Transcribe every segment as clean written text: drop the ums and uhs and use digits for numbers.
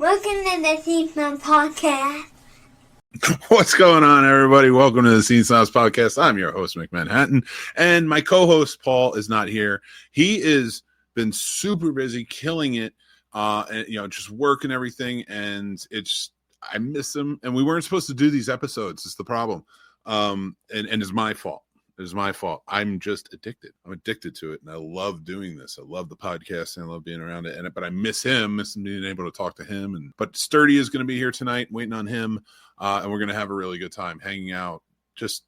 Welcome to the Scene Snobs Podcast. What's going on, everybody? Welcome to the Scene Snobs Podcast. I'm your host, Mick Manhattan, and my co-host, Paul, is not here. He is been super busy, killing it, and just work and everything, and I miss him, and we weren't supposed to do these episodes. It's the problem, and it's my fault. It is my fault. I'm just addicted. I'm addicted to it, and I love doing this. I love the podcast, and I love being around it. But I miss him, miss being able to talk to him. But Sturdy is going to be here tonight, waiting on him, and we're going to have a really good time hanging out, just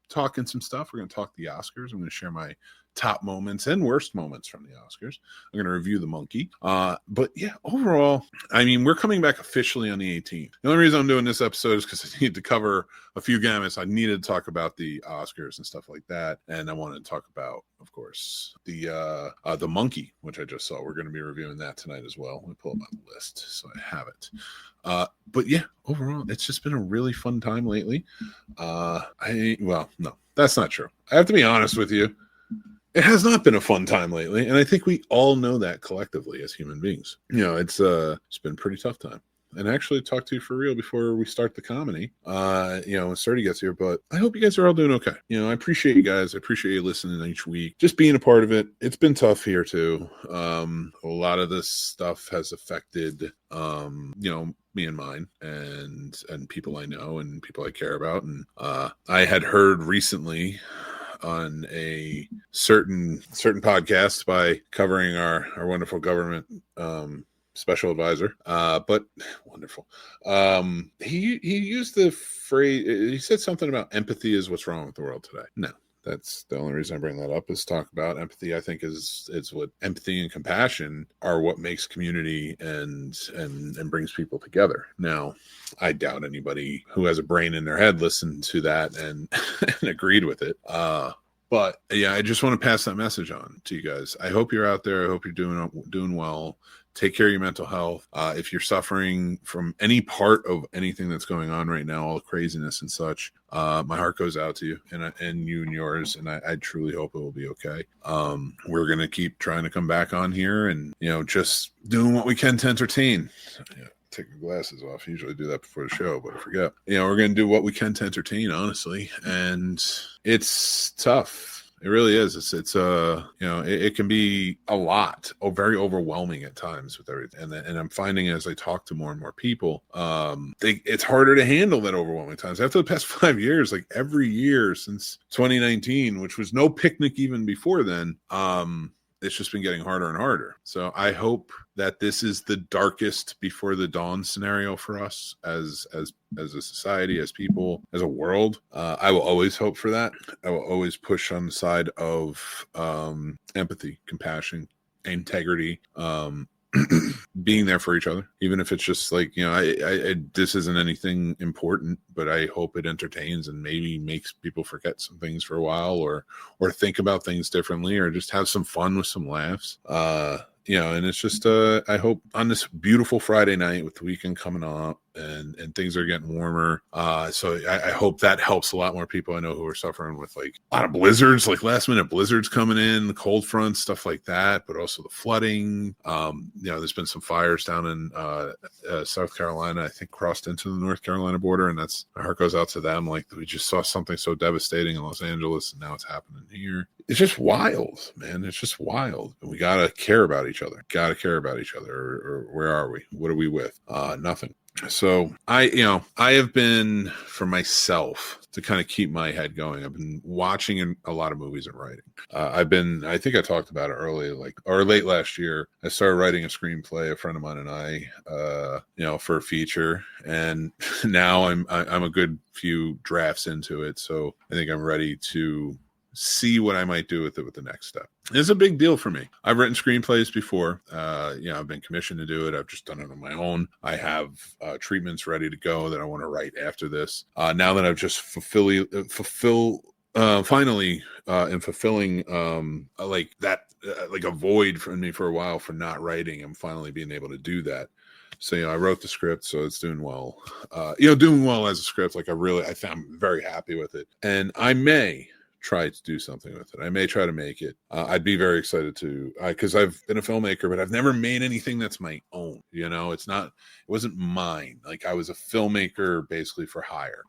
talking some stuff. We're going to talk the Oscars. I'm going to share my top moments and worst moments from the Oscars. I'm going to review The Monkey. But yeah, overall, I mean, we're coming back officially on the 18th. The only reason I'm doing this episode is because I need to cover a few gamuts. I needed to talk about the Oscars and stuff like that. And I wanted to talk about, of course, the Monkey, which I just saw. We're going to be reviewing that tonight as well. Let me pull up my list so I have it. But yeah, overall, it's just been a really fun time lately. No, that's not true. I have to be honest with you. It has not been a fun time lately, and I think we all know that collectively as human beings. It's been a pretty tough time. And actually, talk to you for real before we start the comedy. When Sturdy gets here, but I hope you guys are all doing okay. I appreciate you guys. I appreciate you listening each week, just being a part of it. It's been tough here too. A lot of this stuff has affected, me and mine, and people I know and people I care about. And I had heard recently on a certain podcast by covering our wonderful government special advisor, but wonderful. He used the phrase, he said something about empathy is what's wrong with the world today. No, that's the only reason I bring that up is talk about empathy. I think is what empathy and compassion are, what makes community and brings people together. Now, I doubt anybody who has a brain in their head listened to that and agreed with it. But yeah, I just want to pass that message on to you guys. I hope you're out there. I hope you're doing well. Take care of your mental health. If you're suffering from any part of anything that's going on right now, all the craziness and such, my heart goes out to you and you and yours. And I truly hope it will be okay. We're going to keep trying to come back on here and, just doing what we can to entertain. Take your glasses off. I usually do that before the show, but I forget. We're going to do what we can to entertain, honestly. And it's tough. It really is. It can be a lot, very overwhelming at times with everything. And I'm finding as I talk to more and more people, it's harder to handle that overwhelming times. After the past 5 years, like every year since 2019, which was no picnic even before then, it's just been getting harder and harder. So I hope that this is the darkest before the dawn scenario for us as a society, as people, as a world. I will always hope for that. I will always push on the side of empathy, compassion, integrity, being there for each other, even if it's just like, this isn't anything important, but I hope it entertains and maybe makes people forget some things for a while or think about things differently or just have some fun with some laughs. And it's just, I hope on this beautiful Friday night with the weekend coming up and things are getting warmer. So I hope that helps a lot more people I know who are suffering with like a lot of blizzards, like last minute blizzards coming in, the cold front, stuff like that, but also the flooding. There's been some fires down in South Carolina, I think crossed into the North Carolina border. And my heart goes out to them. Like we just saw something so devastating in Los Angeles and now it's happening here. It's just wild, man. It's just wild. We got to care about each other. Or where are we? What are we with? Nothing. So I have been, for myself, to kind of keep my head going, I've been watching a lot of movies and writing. I think I talked about it early, late last year. I started writing a screenplay, a friend of mine and I, for a feature. And now I'm a good few drafts into it. So I think I'm ready to see what I might do with it with the next step. It's a big deal for me. I've written screenplays before. I've been commissioned to do it. I've just done it on my own. I have treatments ready to go that I want to write after this. Now that I've just finally in fulfilling like that, like a void from me for a while for not writing, I'm finally being able to do that. So, I wrote the script, so it's doing well. Doing well as a script. Like I'm very happy with it. And I may try to do something with it. I may try to make it. I'd be very excited to, because I've been a filmmaker, but I've never made anything that's my own. It wasn't mine. Like, I was a filmmaker basically for hire.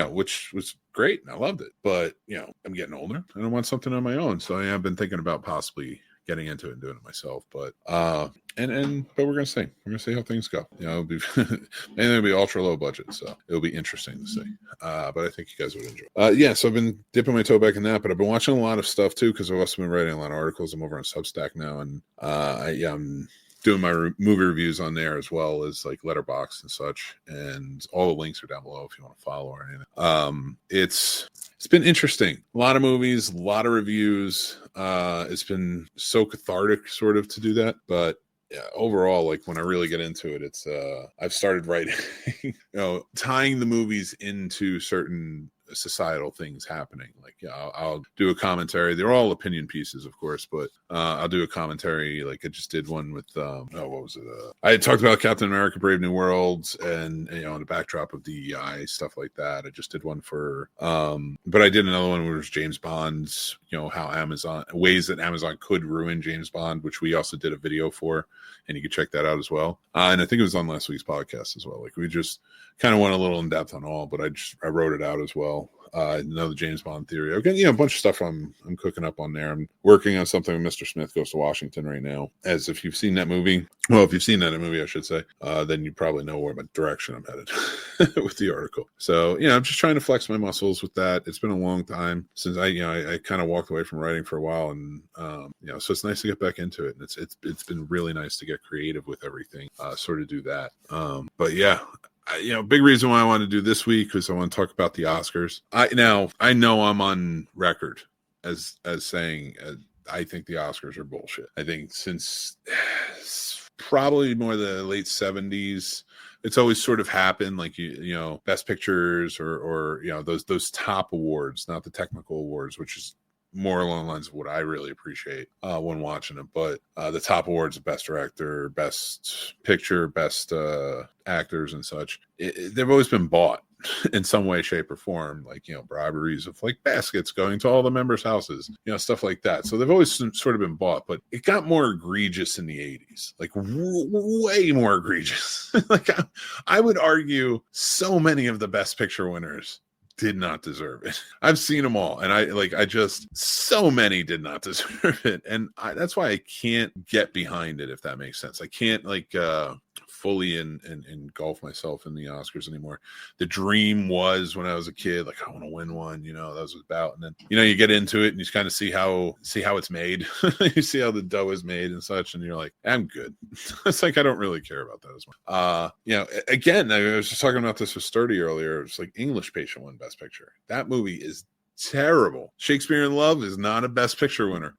Which was great, and I loved it. But I'm getting older, and I want something on my own. So I have been thinking about possibly getting into it and doing it myself. But but we're gonna see. We're gonna see how things go. It'll be it'll be ultra low budget, so it'll be interesting to see. But I think you guys would enjoy. So I've been dipping my toe back in that, but I've been watching a lot of stuff too, because I've also been writing a lot of articles. I'm over on Substack now, and I'm doing my movie reviews on there, as well as like Letterboxd and such, and all the links are down below if you want to follow or anything. It's been interesting. A lot of movies, a lot of reviews. It's been so cathartic sort of to do that, but overall, like, when I really get into it, it's I've started writing tying the movies into certain societal things happening. Like, I'll do a commentary. They're all opinion pieces, of course, but I'll do a commentary. Like, I just did one with what was it? I had talked about Captain America: Brave New Worlds, and on the backdrop of DEI, stuff like that. I just did one for but I did another one where it was James Bond's, how ways that Amazon could ruin James Bond, which we also did a video for, and you can check that out as well. And I think it was on last week's podcast as well. Like, we just kind of went a little in depth on all, but I wrote it out as well. Another James Bond theory. Okay, a bunch of stuff I'm cooking up on there. I'm working on something with Mr. Smith Goes to Washington right now. As if you've seen that movie, if you've seen that movie, I should say, then you probably know where my direction I'm headed with the article. So, I'm just trying to flex my muscles with that. It's been a long time since I kind of walked away from writing for a while, and so it's nice to get back into it. And it's been really nice to get creative with everything, sort of do that. But yeah. Big reason why I want to do this week because I want to talk about the Oscars. I know I'm on record as saying I think the Oscars are bullshit. I think since probably more the late 70s, it's always sort of happened, like, Best Pictures or those top awards, not the technical awards, which is more along the lines of what I really appreciate when watching it. But the top awards of Best Director, Best Picture, Best Actors and such, they've always been bought in some way, shape, or form. Like, briberies of like baskets going to all the members' houses, stuff like that. So they've always sort of been bought, but it got more egregious in the 80s, like way more egregious. Like, I would argue so many of the Best Picture winners did not deserve it. I've seen them all, and so many did not deserve it, and that's why I can't get behind it, if that makes sense. I can't fully engulf myself in the Oscars anymore. The dream was, when I was a kid, like, I want to win one, that was about, and then you get into it and you kind of see how it's made. You see how the dough is made and such, and you're like, I'm good. It's like, I don't really care about that as much. Again, I was just talking about this with Sturdy earlier. It's like English Patient won Best Picture. That movie is terrible. Shakespeare in Love is not a Best Picture winner.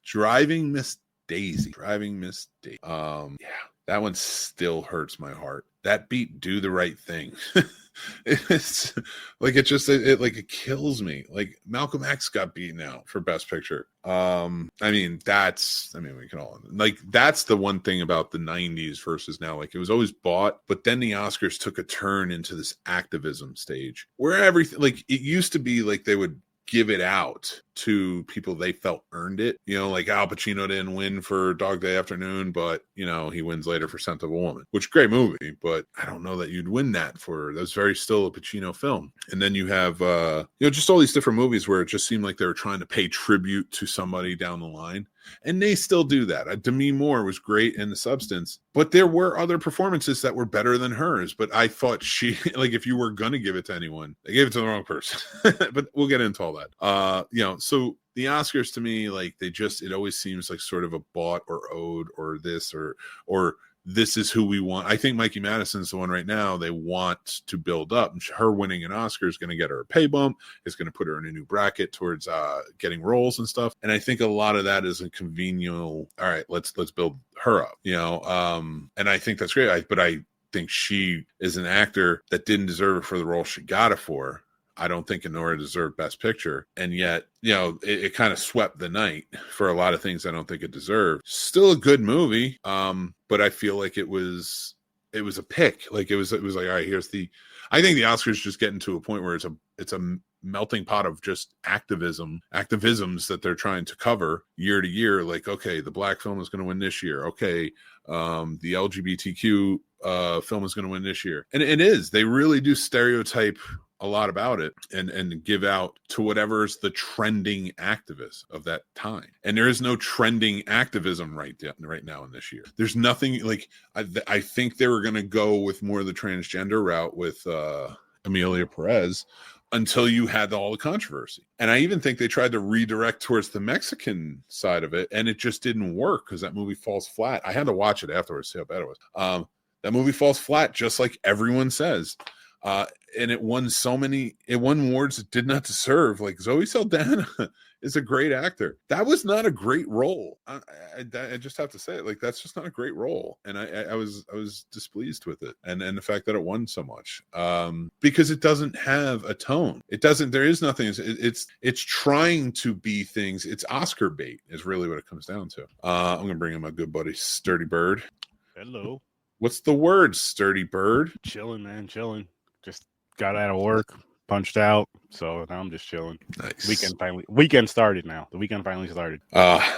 Driving Miss Daisy. That one still hurts my heart. That beat Do the Right Thing. It's like, it kills me. Like, Malcolm X got beaten out for Best Picture. We can all, like, that's the one thing about the 90s versus now. Like, it was always bought, but then the Oscars took a turn into this activism stage where everything, like, it used to be like they would give it out to people they felt earned it. Like Al Pacino didn't win for Dog Day Afternoon, but he wins later for Scent of a Woman, which great movie, but I don't know that you'd win that for, that's very still a Pacino film. And then you have just all these different movies where it just seemed like they were trying to pay tribute to somebody down the line. And they still do that. Demi Moore was great in The Substance, but there were other performances that were better than hers. But I thought she, like, if you were going to give it to anyone, they gave it to the wrong person. But we'll get into all that. So the Oscars, to me, like, it always seems like sort of a bought or owed or this or this is who we want. I think Mikey Madison's the one right now they want to build up. Her winning an Oscar is going to get her a pay bump. It's going to put her in a new bracket towards getting roles and stuff. And I think a lot of that is a convenient, all right, let's build her up, and I think that's great. But I think she is an actor that didn't deserve it for the role she got it for. I don't think Anora deserved Best Picture. And yet, it kind of swept the night for a lot of things I don't think it deserved. Still a good movie. But I feel like it was a pick. Like, it was like, all right, I think the Oscars just getting to a point where it's a melting pot of just activisms that they're trying to cover year to year. Like, okay, the black film is going to win this year. Okay, the LGBTQ film is going to win this year, and it is. They really do stereotype a lot about it and give out to whatever's the trending activist of that time. And there is no trending activism right now in this year. There's nothing like I think they were going to go with more of the transgender route with Amelia Perez until you had all the controversy. And I even think they tried to redirect towards the Mexican side of it, and it just didn't work because that movie falls flat. I had to watch it afterwards to see how bad it was. That movie falls flat, just like everyone says. And it won awards it did not deserve. Like Zoe Saldana is a great actor. That was not a great role. I just have to say it. Like, that's just not a great role. And I was displeased with it. And the fact that it won so much, because it doesn't have a tone. There is nothing. It's trying to be things. It's Oscar bait is really what it comes down to. I'm going to bring in my good buddy, Sturdy Bird. Hello. What's the word, Sturdy Bird? Chilling, man. Chilling. Just got out of work, punched out, so now I'm just chilling. Nice. Weekend started now. The weekend finally started.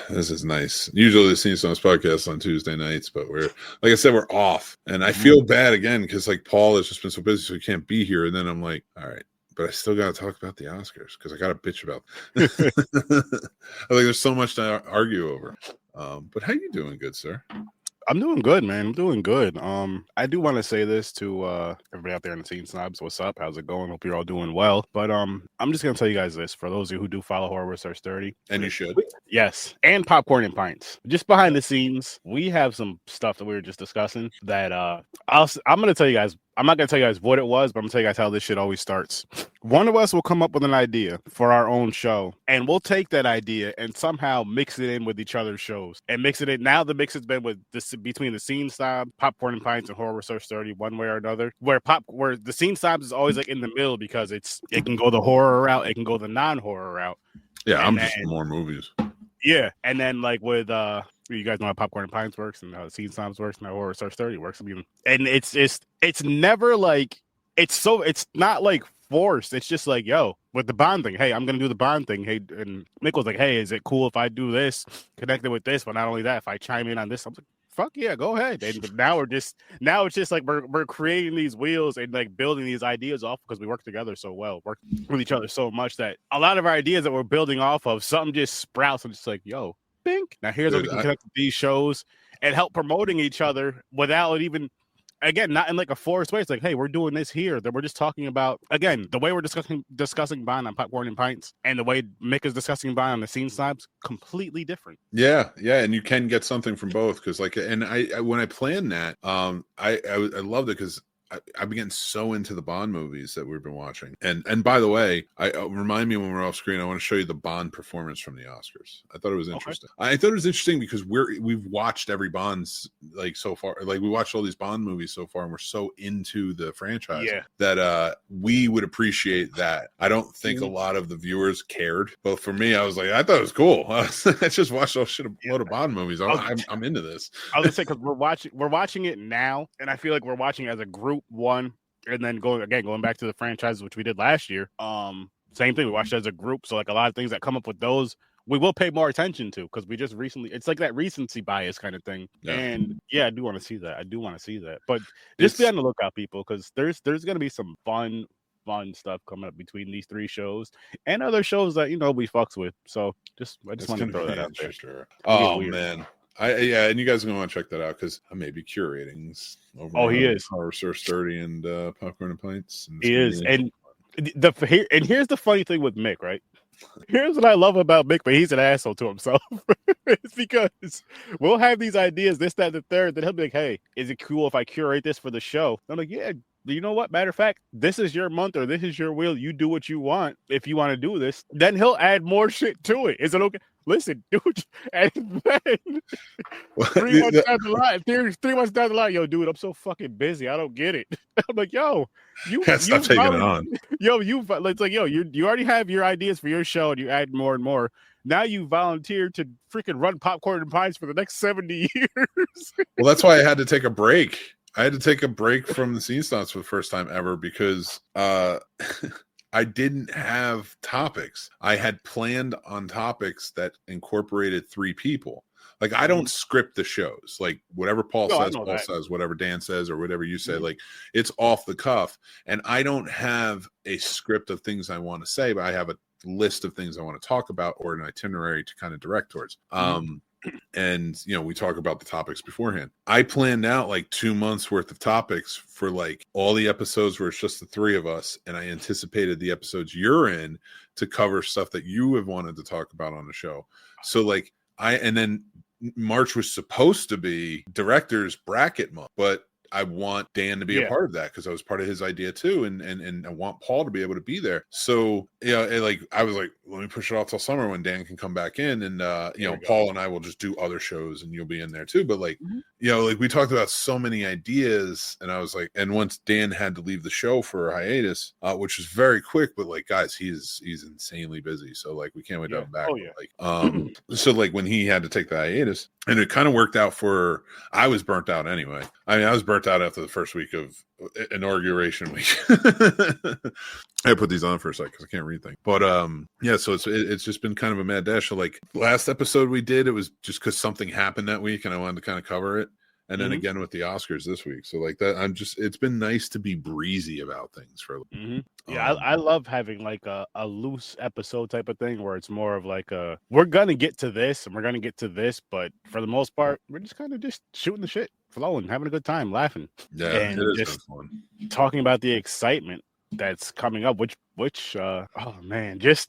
This is nice. Usually the Scene Snobs podcast on Tuesday nights, but we're, like I said, we're off. And I feel bad again because like Paul has just been so busy, so he can't be here. And then I'm like, all right, but I still got to talk about the Oscars because I got to bitch about. I think there's so much to argue over. But how you doing, good sir? I'm doing good, man. I'm doing good. I do want to say this to everybody out there in the Scene Snobs. What's up? How's it going? Hope you're all doing well. But I'm just gonna tell you guys this for those of you who do follow Horror Research 30. And you should. Yes, and Popcorn and Pints. Just behind the scenes, we have some stuff that we were just discussing that I'm gonna tell you guys. I'm not going to tell you guys what it was, but I'm going to tell you guys how this shit always starts. One of us will come up with an idea for our own show, and we'll take that idea and somehow mix it in with each other's shows. And mix it in. Now the mix has been with this between the Scene Snob, Popcorn and Pints, and Horror Research 30, one way or another. Where the Scene Snobs is always like in the middle because it can go the horror route, it can go the non-horror route. Yeah, I'm just more movies. Yeah, and then like with you guys know how Popcorn and Pints works and how Scene Snobs works and how Horror Research 30 works. I mean, and it's never like it's not like forced. It's just like, yo, with the Bond thing, hey, I'm gonna do the Bond thing. Hey, and Mick was like, hey, is it cool if I do this connected with this? But not only that, if I chime in on this, I'm like, fuck yeah, go ahead. And now it's just like we're creating these wheels and like building these ideas off because we work together so well, work with each other so much that a lot of our ideas that we're building off of, something just sprouts and just like, yo, think now here's how we can connect with these shows and help promoting each other without even, again, not in like a forced way. It's like, hey, we're doing this here. That we're just talking about, again, the way we're discussing Bond on Popcorn and Pints and the way Mick is discussing Bond on the Scene Snobs, completely different. Yeah, and you can get something from both because, like, and I when I planned that, I loved it because I've been getting so into the Bond movies that we've been watching. And by the way, remind me when we're off screen, I want to show you the Bond performance from the Oscars. I thought it was interesting. Okay. I thought it was interesting because we've watched every Bond's like so far. Like we watched all these Bond movies so far and we're so into the franchise that we would appreciate that. I don't think a lot of the viewers cared. But for me, I was like, I thought it was cool. I just watched a load of Bond movies. I'm into this. I was gonna say because we're watching it now, and I feel like we're watching it as a group one, and then going back to the franchises which we did last year. Same thing, we watched it as a group, so like a lot of things that come up with those we will pay more attention to because we just recently, it's like that recency bias kind of thing. And I do want to see that. But just be on the lookout, people, because there's going to be some fun stuff coming up between these three shows and other shows that we fucks with. So I just want to throw that out there. Sure. Oh man. And you guys are going to want to check that out because I may be curating over he is Horror Research 30 and Popcorn and Pints. He is. And here's the funny thing with Mick, right? Here's what I love about Mick, but he's an asshole to himself. It's because we'll have these ideas, this, that, the third, then he'll be like, hey, is it cool if I curate this for the show? I'm like, yeah, you know what? Matter of fact, this is your month or this is your wheel. You do what you want if you want to do this. Then he'll add more shit to it. Is it okay? Listen, dude, and then 3 months down the line, yo, dude, I'm so fucking busy. I don't get it. I'm like, yo, you stop taking it on. Yo, it's like, yo, you already have your ideas for your show and you add more and more. Now you volunteered to freaking run Popcorn and Pints for the next 70 years. Well, that's why I had to take a break. I had to take a break from the Scene Snobs for the first time ever because I didn't have topics. I had planned on topics that incorporated 3 people. Like, I don't script the shows. Like, whatever Paul says, whatever Dan says, or whatever you say, like, it's off the cuff. And I don't have a script of things I want to say, but I have a list of things I want to talk about or an itinerary to kind of direct towards. And, you know, we talk about the topics beforehand. I planned out like 2 months worth of topics for like all the episodes where it's just the 3 of us. And I anticipated the episodes you're in to cover stuff that you have wanted to talk about on the show. So like and then March was supposed to be director's bracket month, but I want Dan to be a part of that because I was part of his idea too, and I want Paul to be able to be there. So like I was like, let me push it off till summer when Dan can come back in, and Paul and I will just do other shows, and you'll be in there too. But like like we talked about so many ideas, and I was like, and once Dan had to leave the show for a hiatus, which was very quick, but like guys, he's insanely busy, so like we can't wait to have him back. Like so like when he had to take the hiatus, and it kind of worked out for I was burnt out anyway. I mean, I was burnt out after the first week of inauguration week. I put these on for a second because I can't read things. But so it's just been kind of a mad dash. So like last episode we did, it was just because something happened that week and I wanted to kind of cover it. And then again with the Oscars this week. So like that, it's been nice to be breezy about things for I love having like a loose episode type of thing where it's more of like we're gonna get to this and we're gonna get to this, but for the most part, we're just kind of just shooting the shit, flowing, having a good time, laughing. Yeah, and it is just fun. Talking about the excitement that's coming up, which oh man, just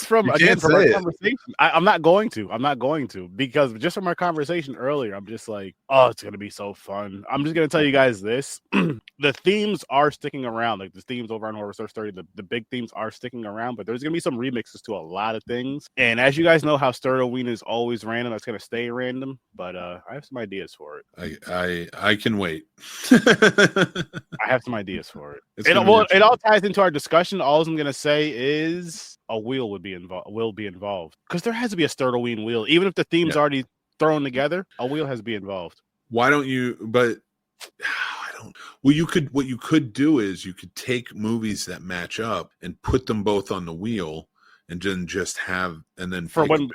from our conversation, I'm not going to because just from our conversation earlier, I'm just like, oh, it's gonna be so fun. I'm just gonna tell you guys this: the themes are sticking around, like the themes over on Horror Source 30, the big themes are sticking around, but there's gonna be some remixes to a lot of things. And as you guys know, how Sturtoween is always random, that's gonna stay random. But I have some ideas for it. I can wait. I have some ideas for it. It all ties into our discussion. All I'm gonna say is a wheel will be involved because there has to be a Sturtoween wheel, even if the theme's already thrown together. A wheel has to be involved. Why don't you? But I don't. Well, what you could do is you could take movies that match up and put them both on the wheel, and then just have for when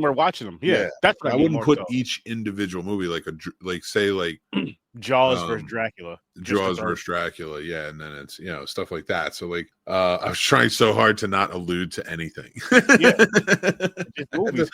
we're watching them. Yeah. That's what I wouldn't put each individual movie like say Jaws versus Dracula. Jaws versus Dracula, yeah, and then it's stuff like that. So like I was trying so hard to not allude to anything. Just movies.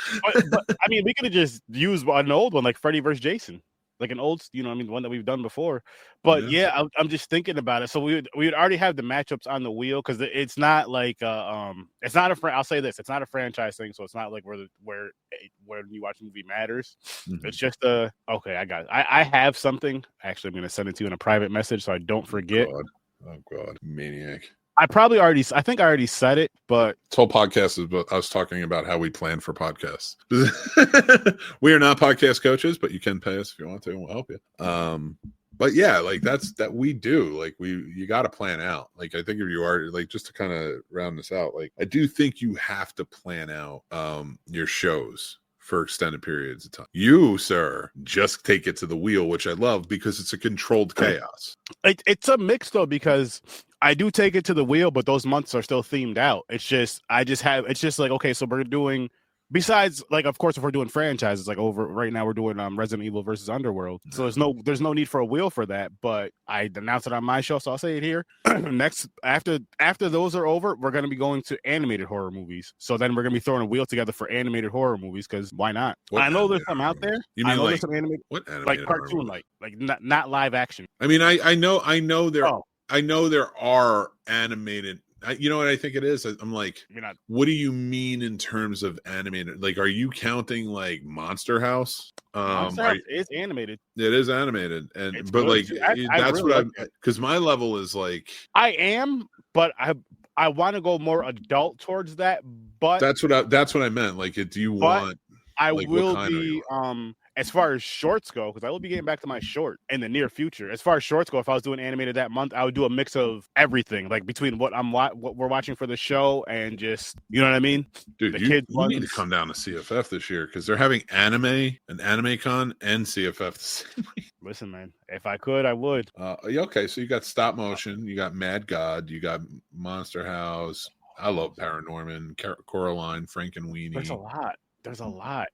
But I mean, we could have just used an old one like Freddy versus Jason. Like an old, one that we've done before. But I'm just thinking about it. So we would already have the matchups on the wheel because it's not like it's not I'll say this, it's not a franchise thing, so it's not like where you watch a movie matters. It's just okay, I got it. I have something. Actually, I'm gonna send it to you in a private message so I don't forget. Oh God, maniac. I think I already said it, but this whole podcast is us talking about how we plan for podcasts. We are not podcast coaches, but you can pay us if you want to, and we'll help you. But yeah, like that we do. Like you got to plan out. Like I think if you are like just to kind of round this out, like I do think you have to plan out your shows for extended periods of time. You, sir, just take it to the wheel, which I love because it's a controlled chaos. It's a mix though, because I do take it to the wheel, but those months are still themed out. It's just like, okay, so we're doing, besides like, of course, if we're doing franchises, like right now we're doing Resident Evil versus Underworld. So there's no need for a wheel for that, but I announced it on my show, so I'll say it here. Next, after those are over, we're going to be going to animated horror movies. So then we're going to be throwing a wheel together for animated horror movies, because why not? I know there's some out there. You mean there's some animated, like cartoon, like not live action. I mean, I know there. Oh. I know there are animated. You know what I think it is? I'm like, what do you mean in terms of animated? Like, are you counting like Monster House? Monster House is animated. It is animated, but like that's what I'm. Because my level is like, I am, but I want to go more adult towards that. But that's what I meant. Like, do you want? I will be. as far as shorts go, because I will be getting back to my short in the near future. As far as shorts go, if I was doing animated that month, I would do a mix of everything, like between what we're watching for the show and just, you know what I mean? Dude, The you kids need to ones. come down to CFF this year because they're having an anime con, and CFF the same week. Listen, man, if I could, I would. Okay, so you got stop motion, you got Mad God, you got Monster House. I love Paranorman, Coraline, Frankenweenie. There's a lot.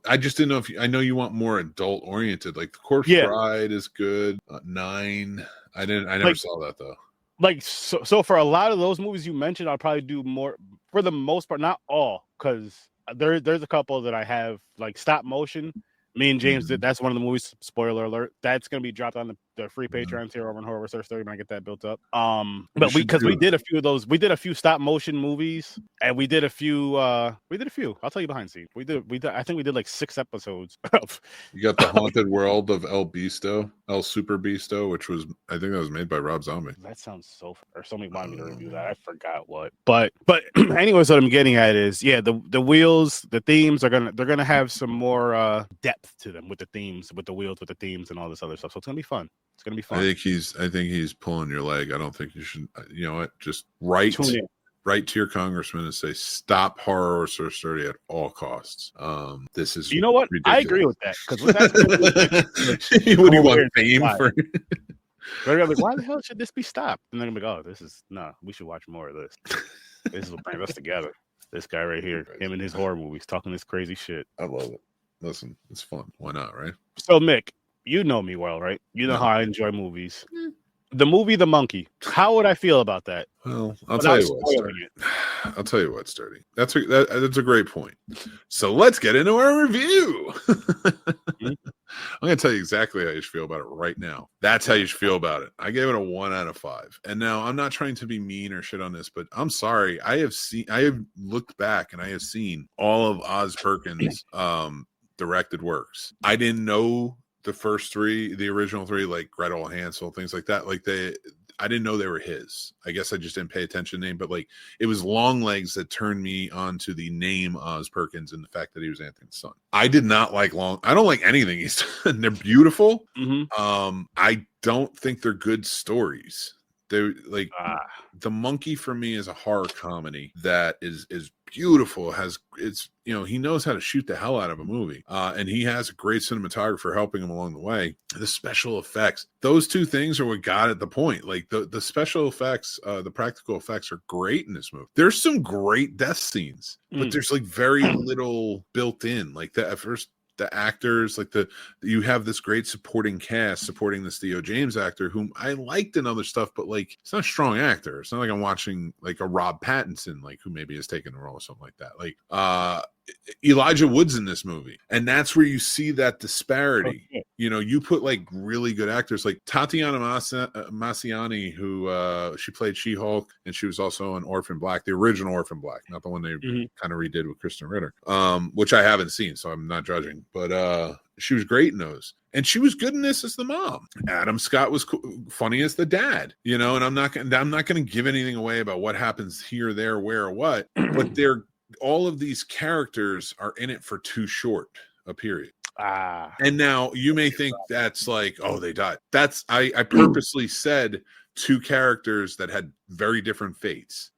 I just didn't know if I know you want more adult oriented. Like the Corpse Bride is good. 9. I never saw that though. Like so for a lot of those movies you mentioned, I'll probably do more for the most part, not all, because there's a couple that I have like stop motion. Me and James did. That's one of the movies. Spoiler alert. That's gonna be dropped on the free Patreon tier over on Horror Research 30 when I get that built up. But we did a few of those. We did a few stop motion movies, and we did a few. I'll tell you behind the scenes. We did. I think we did like 6 episodes of. You got the Haunted World of El Super Beasto, which was, I think that was made by Rob Zombie. That sounds so. Or somebody wanted me to review that. I forgot what. But anyways, what I'm getting at is, the wheels, the themes they're gonna have some more depth to them with the themes, with the wheels, with the themes, and all this other stuff. So it's gonna be fun. It's gonna be fun. I think he's pulling your leg. I don't think you should. You know what? Just write to your congressman and say stop Horror Research 30 at all costs. This is. You know what? Ridiculous. I agree with that because what do you want fame for? They're gonna be like, why the hell should this be stopped? And they're gonna be like, we should watch more of this. This will bring us together. This guy right here, him and his horror movies, talking this crazy shit. I love it. Listen, it's fun. Why not, right? So, Mick, you know me well, right? You know how I enjoy movies. The movie The Monkey. How would I feel about that? Well, I'll tell you what, Sturdy. That's a great point. So let's get into our review. I'm going to tell you exactly how you should feel about it right now. That's how you should feel about it. I gave it a 1 out of 5. And now I'm not trying to be mean or shit on this, but I'm sorry. I have looked back and I have seen all of Oz Perkins' directed works. I didn't know the first 3, the original 3, like Gretel, Hansel, things like that. Like I didn't know they were his. I guess I just didn't pay attention to name, but like it was Longlegs that turned me on to the name Oz Perkins and the fact that he was Anthony's son. I did not like I don't like anything he's done. They're beautiful. I don't think they're good stories. They're like The Monkey for me is a horror comedy that is beautiful. He knows how to shoot the hell out of a movie, and he has a great cinematographer helping him along the way. The special effects, those 2 things are what got at the point. Like the special effects, the practical effects are great in this movie. There's some great death scenes, but there's like very little built in. Like at first, the actors, like you have this great supporting cast supporting this Theo James actor whom I liked in other stuff, but like it's not a strong actor. It's not like I'm watching like a Rob Pattinson, like who maybe has taken a role or something like that. Like Elijah Wood's in this movie, and that's where you see that disparity. Okay. You put like really good actors like Tatiana Maslany, who she played She-Hulk, and she was also in Orphan Black, the original Orphan Black, not the one they kind of redid with Kristen Ritter, which I haven't seen, so I'm not judging. But she was great in those, and she was good in this as the mom. Adam Scott was funny as the dad, and I'm not going to give anything away about what happens here, there, where, or what, but all of these characters are in it for too short a period. And now you may think that's like, oh, they died. That's I purposely said 2 characters that had very different fates,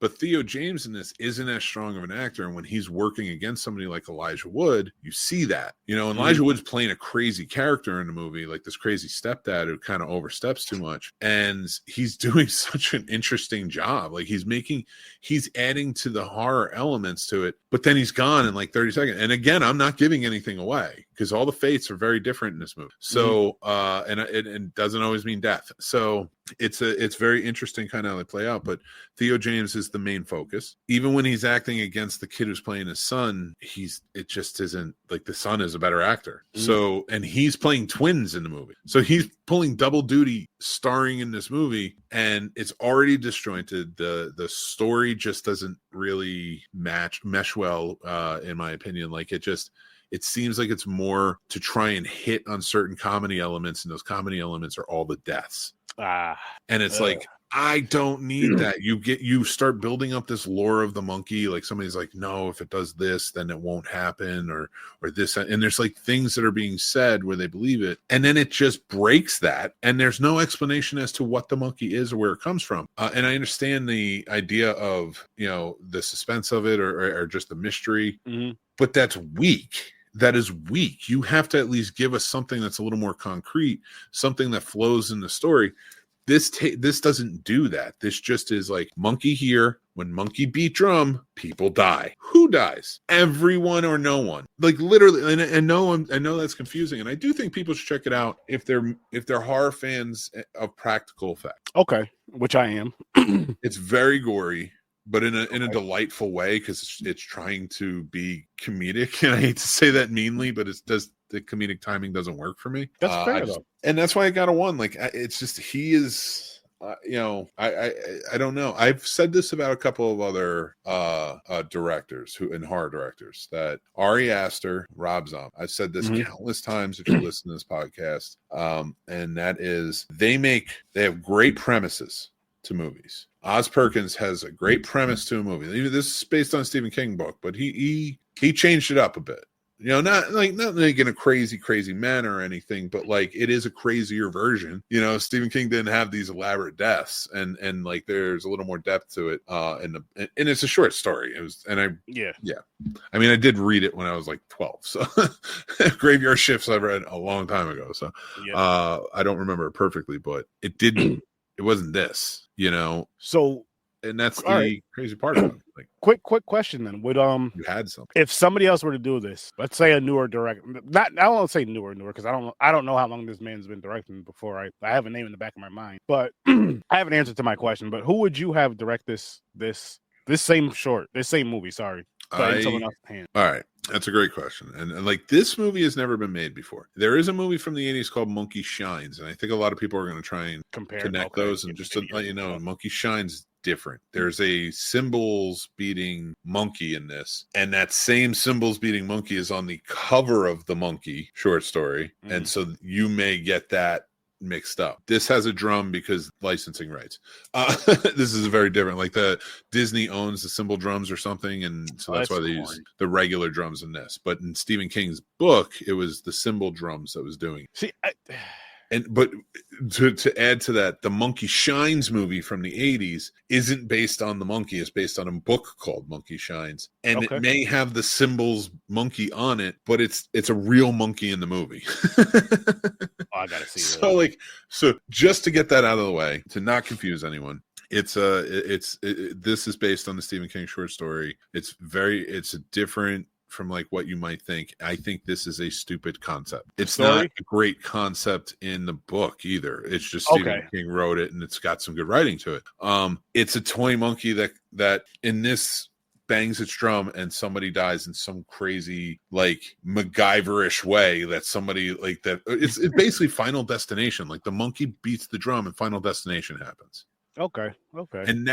But Theo James in this isn't as strong of an actor, and when he's working against somebody like Elijah Wood, you see that. Elijah Wood's playing a crazy character in the movie, like this crazy stepdad who kind of oversteps too much, and he's doing such an interesting job. Like he's adding to the horror elements to it, but then he's gone in like 30 seconds. And again, I'm not giving anything away because all the fates are very different in this movie. So, and it doesn't always mean death. So it's very interesting kind of how they play out, but Theo James is the main focus. Even when he's acting against the kid who's playing his son, it just isn't like the son is a better actor. So, and he's playing twins in the movie. So he's pulling double duty starring in this movie, and it's already disjointed. The story just doesn't really mesh well, in my opinion. Like it seems like it's more to try and hit on certain comedy elements, and those comedy elements are all the deaths. And it's like, I don't need that. You start building up this lore of the monkey. Like somebody's like, no, if it does this, then it won't happen, or this. And there's like things that are being said where they believe it, and then it just breaks that. And there's no explanation as to what the monkey is or where it comes from. And I understand the idea of the suspense of it or just the mystery, but that's weak. That is weak. You have to at least give us something that's a little more concrete, something that flows in the story. This doesn't do that. This just is like monkey here. When monkey beat drum, people die. Who dies? Everyone or no one? Like literally, and no one. I know that's confusing, and I do think people should check it out if they're horror fans of practical effects. Okay, which I am. It's very gory, but in a delightful way because it's trying to be comedic. And I hate to say that meanly, but the comedic timing doesn't work for me. That's fair though. And that's why I got a 1. Like it's just he is. I don't know. I've said this about a couple of other directors horror directors that Ari Aster, Rob Zombie. I've said this countless times if you listen to this podcast. And that is they have great premises to movies. Oz Perkins has a great premise to a movie. This is based on a Stephen King book, but he changed it up a bit. Not like in a crazy manner or anything, but like it is a crazier version. Stephen King didn't have these elaborate deaths, and like there's a little more depth to it. And it's a short story. I mean, I did read it when I was like 12, so Graveyard Shifts I read a long time ago, so I don't remember it perfectly, but it didn't. It wasn't this, So. And that's the crazy part of it. Like, quick question then. Would you had something. If somebody else were to do this, let's say a newer director, I won't say newer because I don't know how long this man's been directing before. I have a name in the back of my mind, but I have an answer to my question. But who would you have direct this same movie? Sorry, in someone else's hand. All right. That's a great question. And like this movie has never been made before. There is a movie from the 80s called Monkey Shines. And I think a lot of people are going to try and connect those. And just to let you know, Monkey Shines different. There's a cymbals beating monkey in this. And that same cymbals beating monkey is on the cover of the Monkey short story. And so you may get that mixed up. This has a drum because licensing rights. This is very different. Like the Disney owns the cymbal drums or something, and so that's why they use the regular drums in this. But in Stephen King's book, it was the cymbal drums that was doing. See, but to add to that, the Monkey Shines movie from the 80s isn't based on the monkey. It's based on a book called Monkey Shines. And it may have the cymbals monkey on it, but it's a real monkey in the movie. I gotta see that. So just to get that out of the way, to not confuse anyone, this is based on the Stephen King short story. It's a different from like what you might think. I think this is a stupid concept. It's not a great concept in the book either. It's just Stephen King wrote it and it's got some good writing to it. It's a toy monkey that in this bangs its drum and somebody dies in some crazy like MacGyver-ish way that somebody like that. It's basically Final Destination. Like the monkey beats the drum and Final Destination happens. Okay. And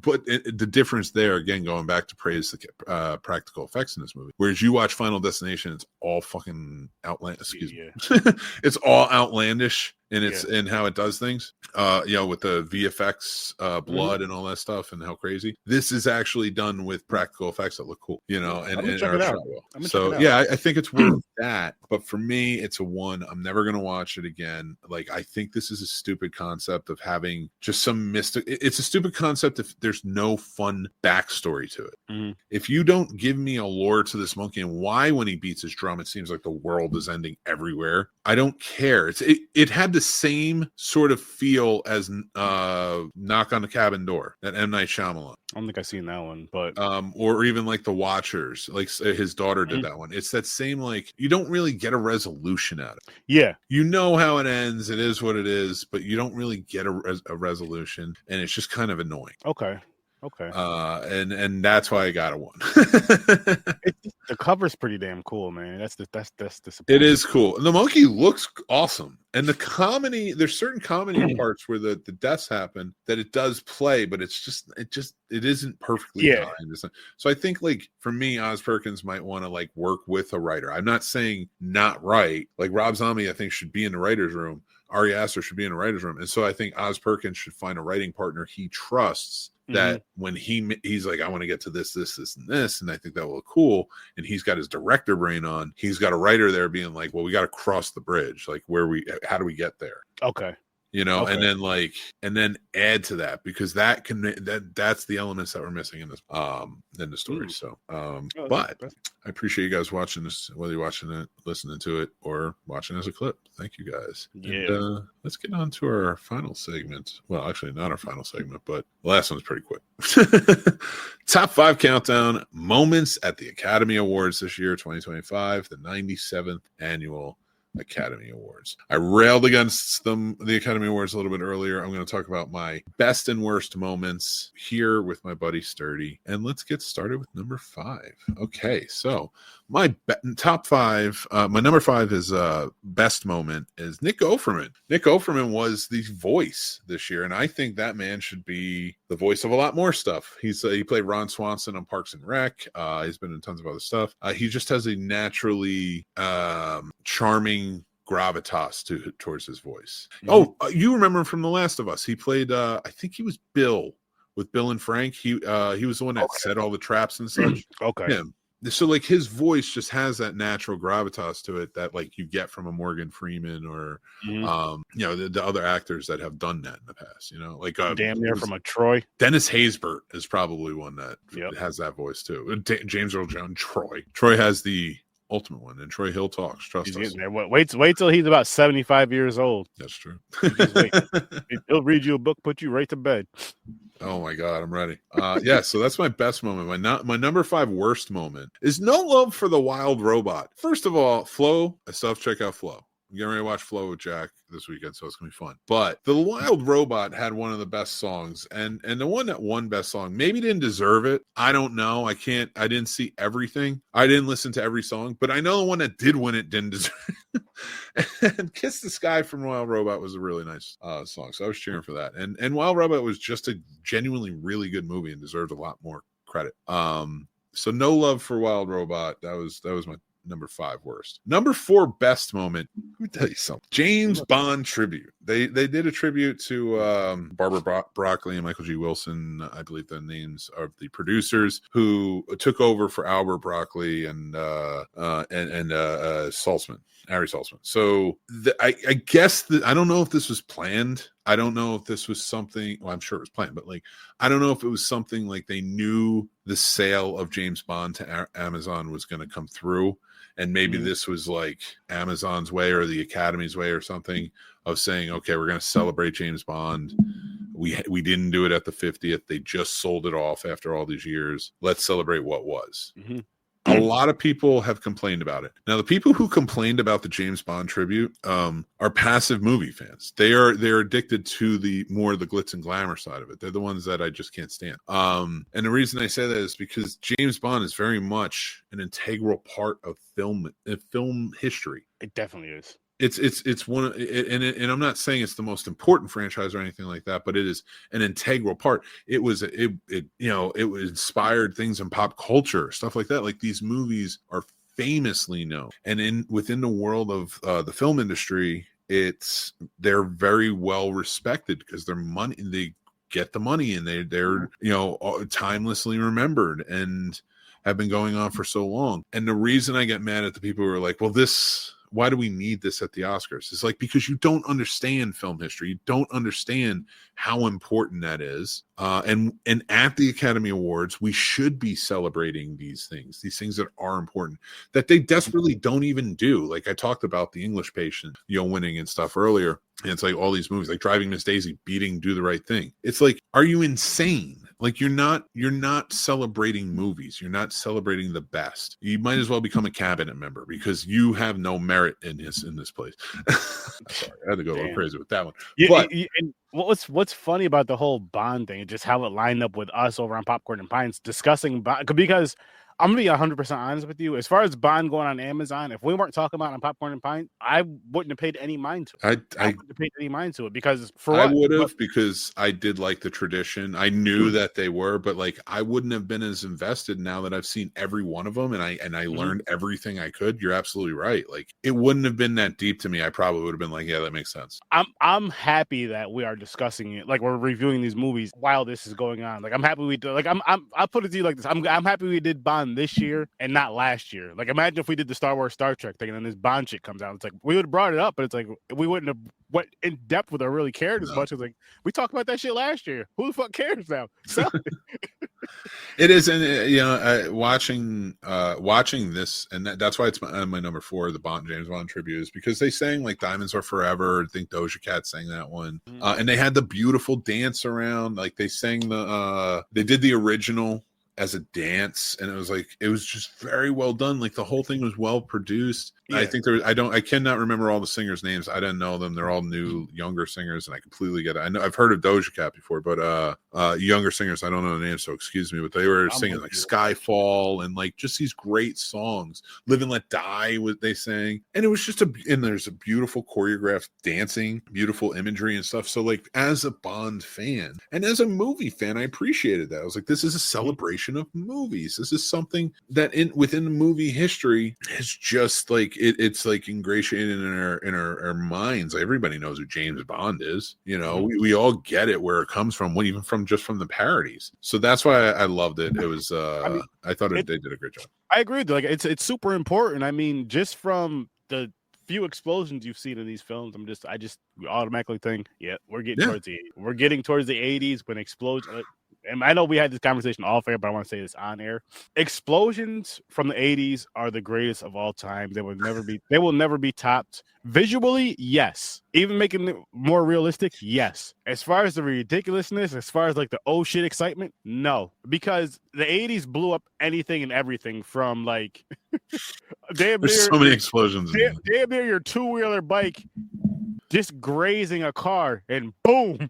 but the difference there, again, going back to praise the practical effects in this movie, whereas you watch Final Destination, it's all fucking outlandish. It's all outlandish in how it does things. With the VFX, blood and all that stuff, and how crazy. This is actually done with practical effects that look cool. And check it out. So yeah, I think it's worth that. But for me, it's a 1. I'm never gonna watch it again. Like I think this is a stupid concept of having just some mystic. It's a stupid concept if there's no fun backstory to it. If you don't give me a lore to this monkey and why when he beats his drum it seems like the world is ending everywhere, I don't care. It had the same sort of feel as Knock on the Cabin Door, that M. Night Shyamalan. I don't think I've seen that one, but or even like The Watchers, like his daughter did that one. It's that same, like, you don't really get a resolution out of it. Yeah, you know how it ends. It is what it is, but you don't really get a resolution, and it's just kind of annoying. Okay. And that's why I got a 1. The cover's pretty damn cool, man. That's the It is cool. The monkey looks awesome. And the comedy, there's certain comedy parts where the deaths happen that it does play, but it isn't perfectly timed. So I think, like, for me, Oz Perkins might want to like work with a writer. I'm not saying not write. Like Rob Zombie, I think, should be in the writer's room. Ari Aster should be in a writer's room. And so I think Oz Perkins should find a writing partner he trusts, that when he's like, I want to get to this, and this, and I think that will look cool, and he's got his director brain on, he's got a writer there being like, well, we got to cross the bridge, like how do we get there? Okay. And then add to that, because that's the elements that we're missing in the story. So but I appreciate you guys watching this, whether you're watching it, listening to it, or watching as a clip. Thank you guys. And let's get on to our final segment. Well, actually not our final segment, but the last one's pretty quick. Top 5 countdown moments at the Academy Awards this year, 2025, the 97th annual Academy Awards. I railed against the Academy Awards a little bit earlier. I'm going to talk about my best and worst moments here with my buddy Sturdy, and let's get started with number 5. Okay, so my top 5, my number 5 is best moment is Nick Offerman. Nick Offerman was the voice this year, and I think that man should be the voice of a lot more stuff. He played Ron Swanson on Parks and Rec. He's been in tons of other stuff. He just has a naturally charming gravitas towards his voice. You remember him from The Last of Us. He played I think he was Bill with Bill and Frank. He was the one that set all the traps and such. Him. So like his voice just has that natural gravitas to it that like you get from a Morgan Freeman or the other actors that have done that in the past, like damn near from a Troy. Dennis Haysbert is probably one that has that voice too. James Earl Jones. Troy has the ultimate one, and Troy Hill talks. Trust us. Wait till he's about 75 years old. That's true. He'll read you a book, put you right to bed. Oh my God, I'm ready. So that's my best moment. My number 5 worst moment is no love for the Wild Robot. First of all, Flow. I still have to check out Flow. I'm getting ready to watch Flow with Jack this weekend, so it's gonna be fun. But the Wild Robot had one of the best songs, and the one that won best song maybe didn't deserve it. I don't know. I didn't see everything. I didn't listen to every song, but I know the one that did win it didn't deserve it. And Kiss the Sky from Wild Robot was a really nice song, so I was cheering for that. And Wild Robot was just a genuinely really good movie and deserved a lot more credit. So no love for Wild Robot. That was my number 5 worst. Number 4 best moment. Let me tell you something. James Bond tribute. They did a tribute to Barbara Broccoli and Michael G. Wilson. I believe the names of the producers who took over for Albert Broccoli and Saltzman. Harry Saltzman. So I guess I don't know if this was planned. I don't know if this was something. Well, I'm sure it was planned, but like I don't know if it was something like they knew the sale of James Bond to Amazon was going to come through, and maybe this was like Amazon's way or the Academy's way or something of saying, okay, we're going to celebrate James Bond. We didn't do it at the 50th. They just sold it off after all these years. Let's celebrate what was. A lot of people have complained about it. Now, the people who complained about the James Bond tribute are passive movie fans. They're addicted to the glitz and glamour side of it. They're the ones that I just can't stand. And the reason I say that is because James Bond is very much an integral part of film history. It definitely is. It's one, and I'm not saying it's the most important franchise or anything like that, but it is an integral part. It inspired things in pop culture, stuff like that. Like these movies are famously known, and within the world of the film industry, they're very well respected because they get the money, and they're timelessly remembered and have been going on for so long. And the reason I get mad at the people who are like, well, why do we need this at the Oscars? It's like, because you don't understand film history. You don't understand how important that is. And at the Academy Awards, we should be celebrating these things that are important, that they desperately don't even do. Like I talked about the English Patient, winning and stuff earlier. And it's like all these movies, like Driving Miss Daisy, beating Do the Right Thing. It's like, are you insane? Like you're not celebrating movies. You're not celebrating the best. You might as well become a cabinet member because you have no merit in this place. Sorry, I had to go a little crazy with that one. And what's funny about the whole Bond thing, just how it lined up with us over on Popcorn and Pints discussing Bond, because I'm gonna be 100% honest with you. As far as Bond going on Amazon, if we weren't talking about it on Popcorn and Pint, I wouldn't have paid any mind to it. I wouldn't have paid any mind to it because I would have, because I did like the tradition. I knew that they were, but like I wouldn't have been as invested now that I've seen every one of them and I learned everything I could. You're absolutely right. Like it wouldn't have been that deep to me. I probably would have been like, yeah, that makes sense. I'm happy that we are discussing it. Like we're reviewing these movies while this is going on. Like I'm happy we did. Like I'll put it to you like this. I'm happy we did Bond this year and not last year. Like imagine if we did the Star Wars Star Trek thing and then this Bond shit comes out. It's like we would have brought it up, but it's like we wouldn't have went in depth with it or really cared as much. As like we talked about that shit last year. Who the fuck cares now? So it is, and you know, watching this, and that's why it's my number 4, the James Bond tribute, is because they sang like "Diamonds Are Forever." I think Doja Cat sang that one, and they had the beautiful dance around. Like they sang they did the original as a dance, and it was just very well done. Like the whole thing was well produced. Yeah. I think I cannot remember all the singers' names. I didn't know them. They're all new, younger singers, and I completely get it. I know I've heard of Doja Cat before, but younger singers, I don't know the names, so excuse me. But they were singing like Skyfall and like just these great songs. Live and Let Die, what they sang, and it was just and there's a beautiful choreographed dancing, beautiful imagery and stuff. So like as a Bond fan and as a movie fan, I appreciated that. I was like, this is a celebration of movies. This is something that within the movie history is just like it's like ingratiated in our minds. Like, everybody knows who James Bond is. You know, we all get it where it comes from, even from the parodies. So that's why I loved it. It was I thought they did a great job. I agree with you. Like it's super important. I mean, just from the few explosions you've seen in these films, I just automatically think, yeah, we're getting towards the 80s when explosions. And I know we had this conversation off air, but I want to say this on air. Explosions from the 80s are the greatest of all time. They will never be topped. Visually, yes. Even making it more realistic, yes. As far as the ridiculousness, as far as like the oh shit excitement, no. Because the 80s blew up anything and everything from like there's so many explosions. Damn near your two-wheeler bike just grazing a car and boom.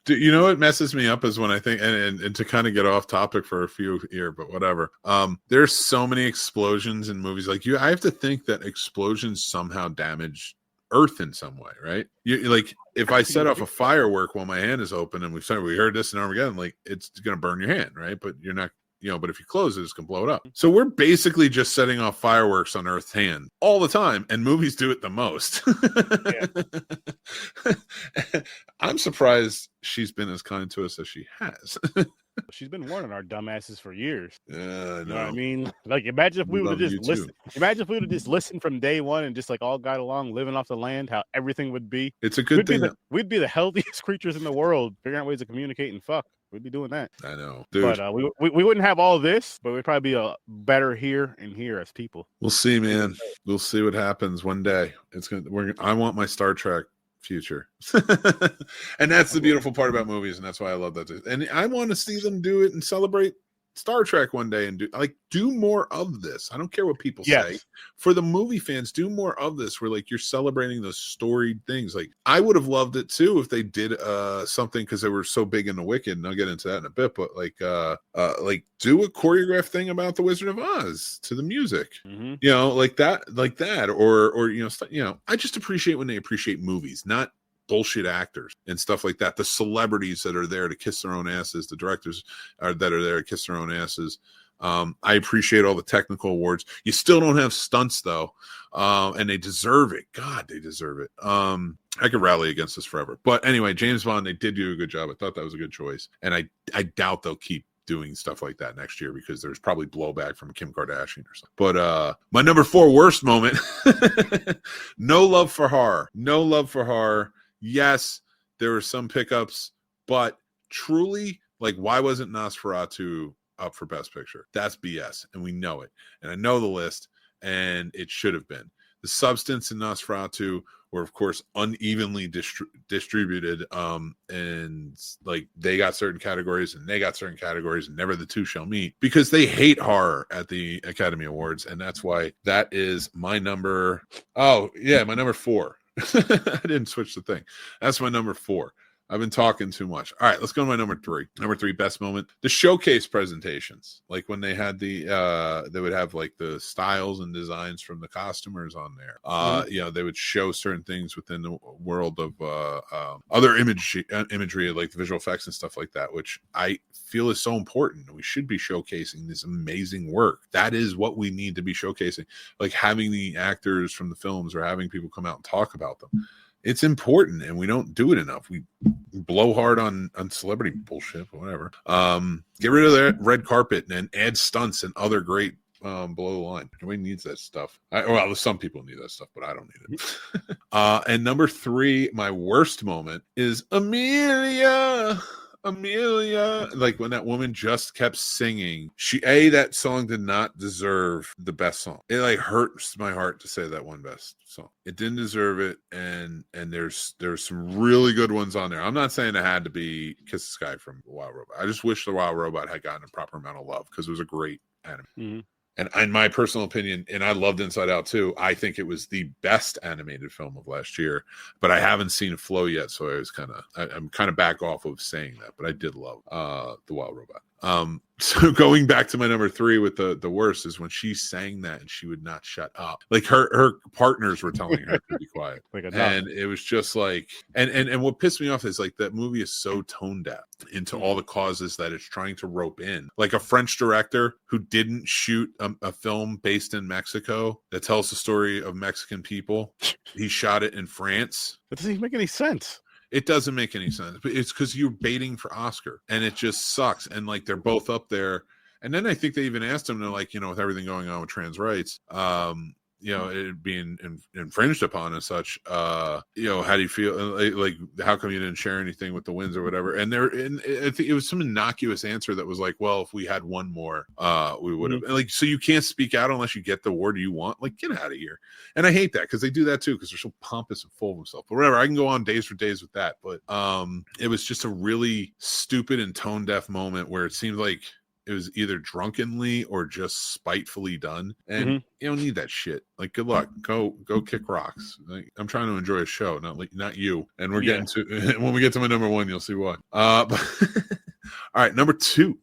Dude, you know what messes me up is when I think, and to kind of get off topic for a few here, but whatever. There's so many explosions in movies. Like I have to think that explosions somehow damage Earth in some way, right? You like if I set off a firework while my hand is open, and we heard this in Armageddon, like it's gonna burn your hand, right? But you're not. You know, but if you close it, it's going to blow it up. So we're basically just setting off fireworks on Earth's hand all the time, and movies do it the most. I'm surprised she's been as kind to us as she has. She's been warning our dumbasses for years. Yeah, you know what I mean? Like, imagine if we would have just listened. Imagine if we would have just listened from day one and just like all got along, living off the land, how everything would be. It's a good thing. We'd be the healthiest creatures in the world, figuring out ways to communicate and fuck. We'd be doing that. I know, dude. But we wouldn't have all this, but we'd probably be better here and here as people. We'll see, man. We'll see what happens one day. I want my Star Trek future. And that's the beautiful part about movies, and that's why I love that. And I want to see them do it and celebrate Star Trek one day and do more of this. I don't care what people say. For the movie fans, do more of this where like you're celebrating those storied things. Like I would have loved it too if they did something, because they were so big in the Wicked, and I'll get into that in a bit, but like do a choreographed thing about the Wizard of Oz to the music. You know, like that or you know, I just appreciate when they appreciate movies, not bullshit actors and stuff like that. The celebrities that are there to kiss their own asses, the directors that are there to kiss their own asses. I appreciate all the technical awards. You still don't have stunts though, and they deserve it. God, they deserve it. I could rally against this forever, but anyway, James Bond, they did do a good job. I thought that was a good choice, and I doubt they'll keep doing stuff like that next year because there's probably blowback from Kim Kardashian or something. But my number 4 worst moment, no love for horror. Yes, there were some pickups, but truly, like, why wasn't Nosferatu up for Best Picture? That's BS, and we know it. And I know the list, and it should have been. The substance in Nosferatu were, of course, unevenly distributed, and like they got certain categories, and they got certain categories, and never the two shall meet because they hate horror at the Academy Awards, and that's why that is my number. Oh yeah, my number 4. I didn't switch the thing. That's my number 4. I've been talking too much. All right, let's go to my number 3. Number 3 best moment: the showcase presentations. Like when they had they would have like the styles and designs from the costumers on there. They would show certain things within the world of other imagery, like the visual effects and stuff like that, which I feel is so important. We should be showcasing this amazing work. That is what we need to be showcasing, like having the actors from the films or having people come out and talk about them. It's important, and we don't do it enough. We blow hard on celebrity bullshit or whatever. Get rid of the red carpet and add stunts and other great below the line. Nobody needs that stuff. Well, some people need that stuff, but I don't need it. And number 3, my worst moment is Amelia. Like when that woman just kept singing, that song did not deserve the best song. It like hurts my heart to say that one best song. It didn't deserve it, and there's some really good ones on there. I'm not saying it had to be Kiss the Sky from The Wild Robot. I just wish The Wild Robot had gotten a proper amount of love because it was a great anime. Mm-hmm. And in my personal opinion, and I loved Inside Out too, I think it was the best animated film of last year, but I haven't seen Flow yet, so I'm kind of back off of saying that, but I did love The Wild Robot. So going back to my number 3 with the worst is when she sang that and she would not shut up. Like her partners were telling her to be quiet. And it was just like, and what pissed me off is like that movie is so tone deaf into all the causes that it's trying to rope in. Like a French director who didn't shoot a film based in Mexico that tells the story of Mexican people. He shot it in France. That doesn't even make any sense. It doesn't make any sense, but it's because you're baiting for Oscar, and it just sucks. And like they're both up there, and then I think they even asked him, they're like, with everything going on with trans rights, it being infringed upon and such, how do you feel? Like, how come you didn't share anything with the wins or whatever? And I think it was some innocuous answer that was like, well, if we had one more, we would have. Mm-hmm. Like, so you can't speak out unless you get the award you want. Like, get out of here. And I hate that because they do that too because they're so pompous and full of themselves. But whatever, I can go on days for days with that. But it was just a really stupid and tone deaf moment where it seemed like it was either drunkenly or just spitefully done, and you don't need that shit. Like, good luck. Go kick rocks. Like, I'm trying to enjoy a show, not you. And we're getting to when we get to my number 1, you'll see why. But all right, number 2.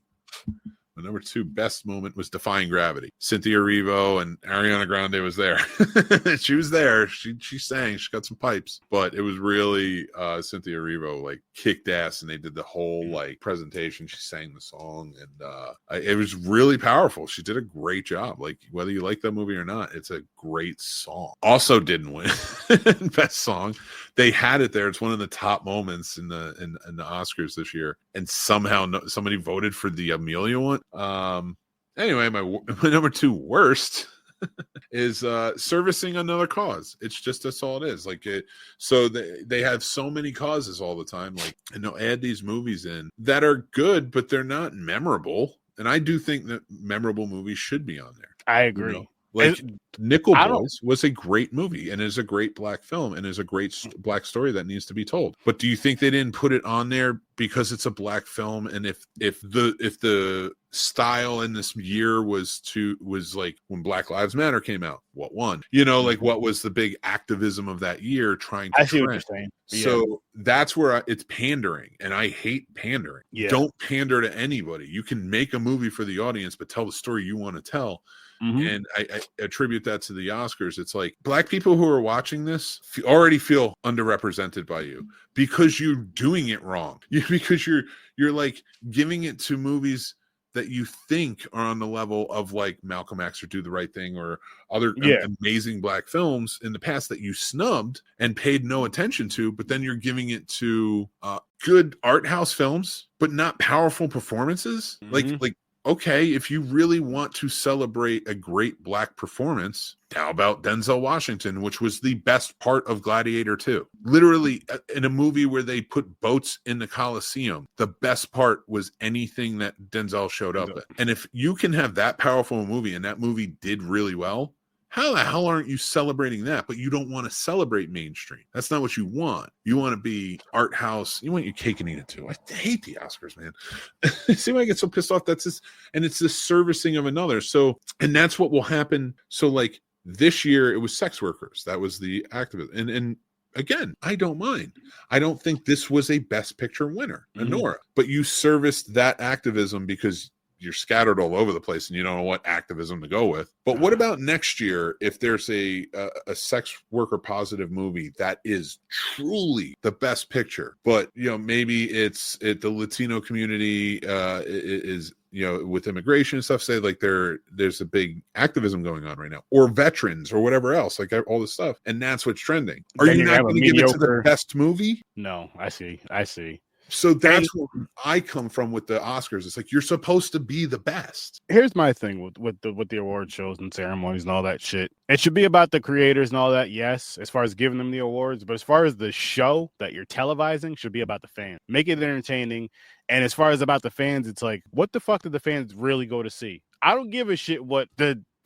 My number 2 best moment was Defying Gravity. Cynthia Erivo and Ariana Grande was there. She was there. She sang. She got some pipes. But it was really Cynthia Erivo like kicked ass, and they did the whole like presentation. She sang the song, and it was really powerful. She did a great job. Like, whether you like that movie or not, it's a great song. Also didn't win best song. They had it there. It's one of the top moments in the Oscars this year, and somehow somebody voted for the Amelia one. Anyway, my number 2 worst is servicing another cause. It's just, that's all it is. Like, so they have so many causes all the time, like, and they'll add these movies in that are good, but they're not memorable. And I do think that memorable movies should be on there. I agree. Like, Nickel Boys was a great movie and is a great black film and is a great black story that needs to be told. But do you think they didn't put it on there because it's a black film? And if the style in this year was like when Black Lives Matter came out, what won? Like, what was the big activism of that year trying to I see trend? what you're saying. So that's where it's pandering, and I hate pandering. Yeah. Don't pander to anybody. You can make a movie for the audience, but tell the story you want to tell. Mm-hmm. And I attribute that to the Oscars. It's like, black people who are watching this already feel underrepresented by you because you're doing it wrong. Because you're like giving it to movies that you think are on the level of like Malcolm X or Do the Right Thing or other amazing black films in the past that you snubbed and paid no attention to, but then you're giving it to good art house films, but not powerful performances. Mm-hmm. Like, okay, if you really want to celebrate a great black performance, how about Denzel Washington, which was the best part of Gladiator 2? Literally, in a movie where they put boats in the Coliseum, the best part was anything that Denzel showed up in. And if you can have that powerful a movie, and that movie did really well, how the hell aren't you celebrating that? But you don't want to celebrate mainstream. That's not what you want. You want to be art house. You want your cake and eat it too. I hate the Oscars, man. See why I get so pissed off? That's this, and it's the servicing of another. So, and that's what will happen. So, like this year, it was sex workers. That was the activist, and again, I don't mind. I don't think this was a Best Picture winner, Nora, but you serviced that activism because you're scattered all over the place and you don't know what activism to go with. But what about next year if there's a sex worker positive movie that is truly the Best Picture, but maybe the Latino community is with immigration and stuff, say like there's a big activism going on right now, or veterans or whatever else, like all this stuff, and that's what's trending. Are you not going to give it to the best movie? No, I see. So that's where I come from with the Oscars. It's like you're supposed to be the best. Here's my thing with the award shows and ceremonies and all that shit. It should be about the creators and all that, yes, as far as giving them the awards. But as far as the show that you're televising, should be about the fans. Make it entertaining. And as far as about the fans, it's like, what the fuck did the fans really go to see? I don't give a shit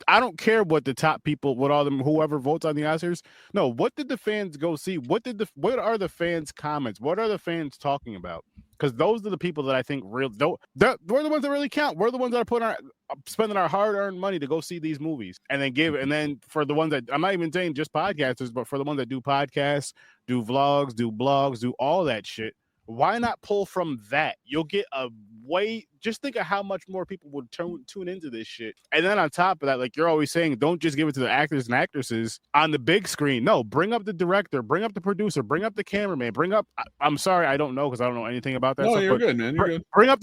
I don't care what the top people, what all them, whoever votes on the Oscars. No, what did the fans go see? What are the fans' comments? What are the fans talking about? Because those are the people that I think we're the ones that really count. We're the ones that are spending our hard-earned money to go see these movies, and then for the ones that, I'm not even saying just podcasters, but for the ones that do podcasts, do vlogs, do blogs, do all that shit. Why not pull from that? You'll get just think of how much more people would tune into this shit. And then on top of that, like you're always saying, don't just give it to the actors and actresses on the big screen. No, bring up the director, bring up the producer, bring up the cameraman, I'm sorry, I don't know because I don't know anything about that. No, stuff, you're good, man. You're good. Bring up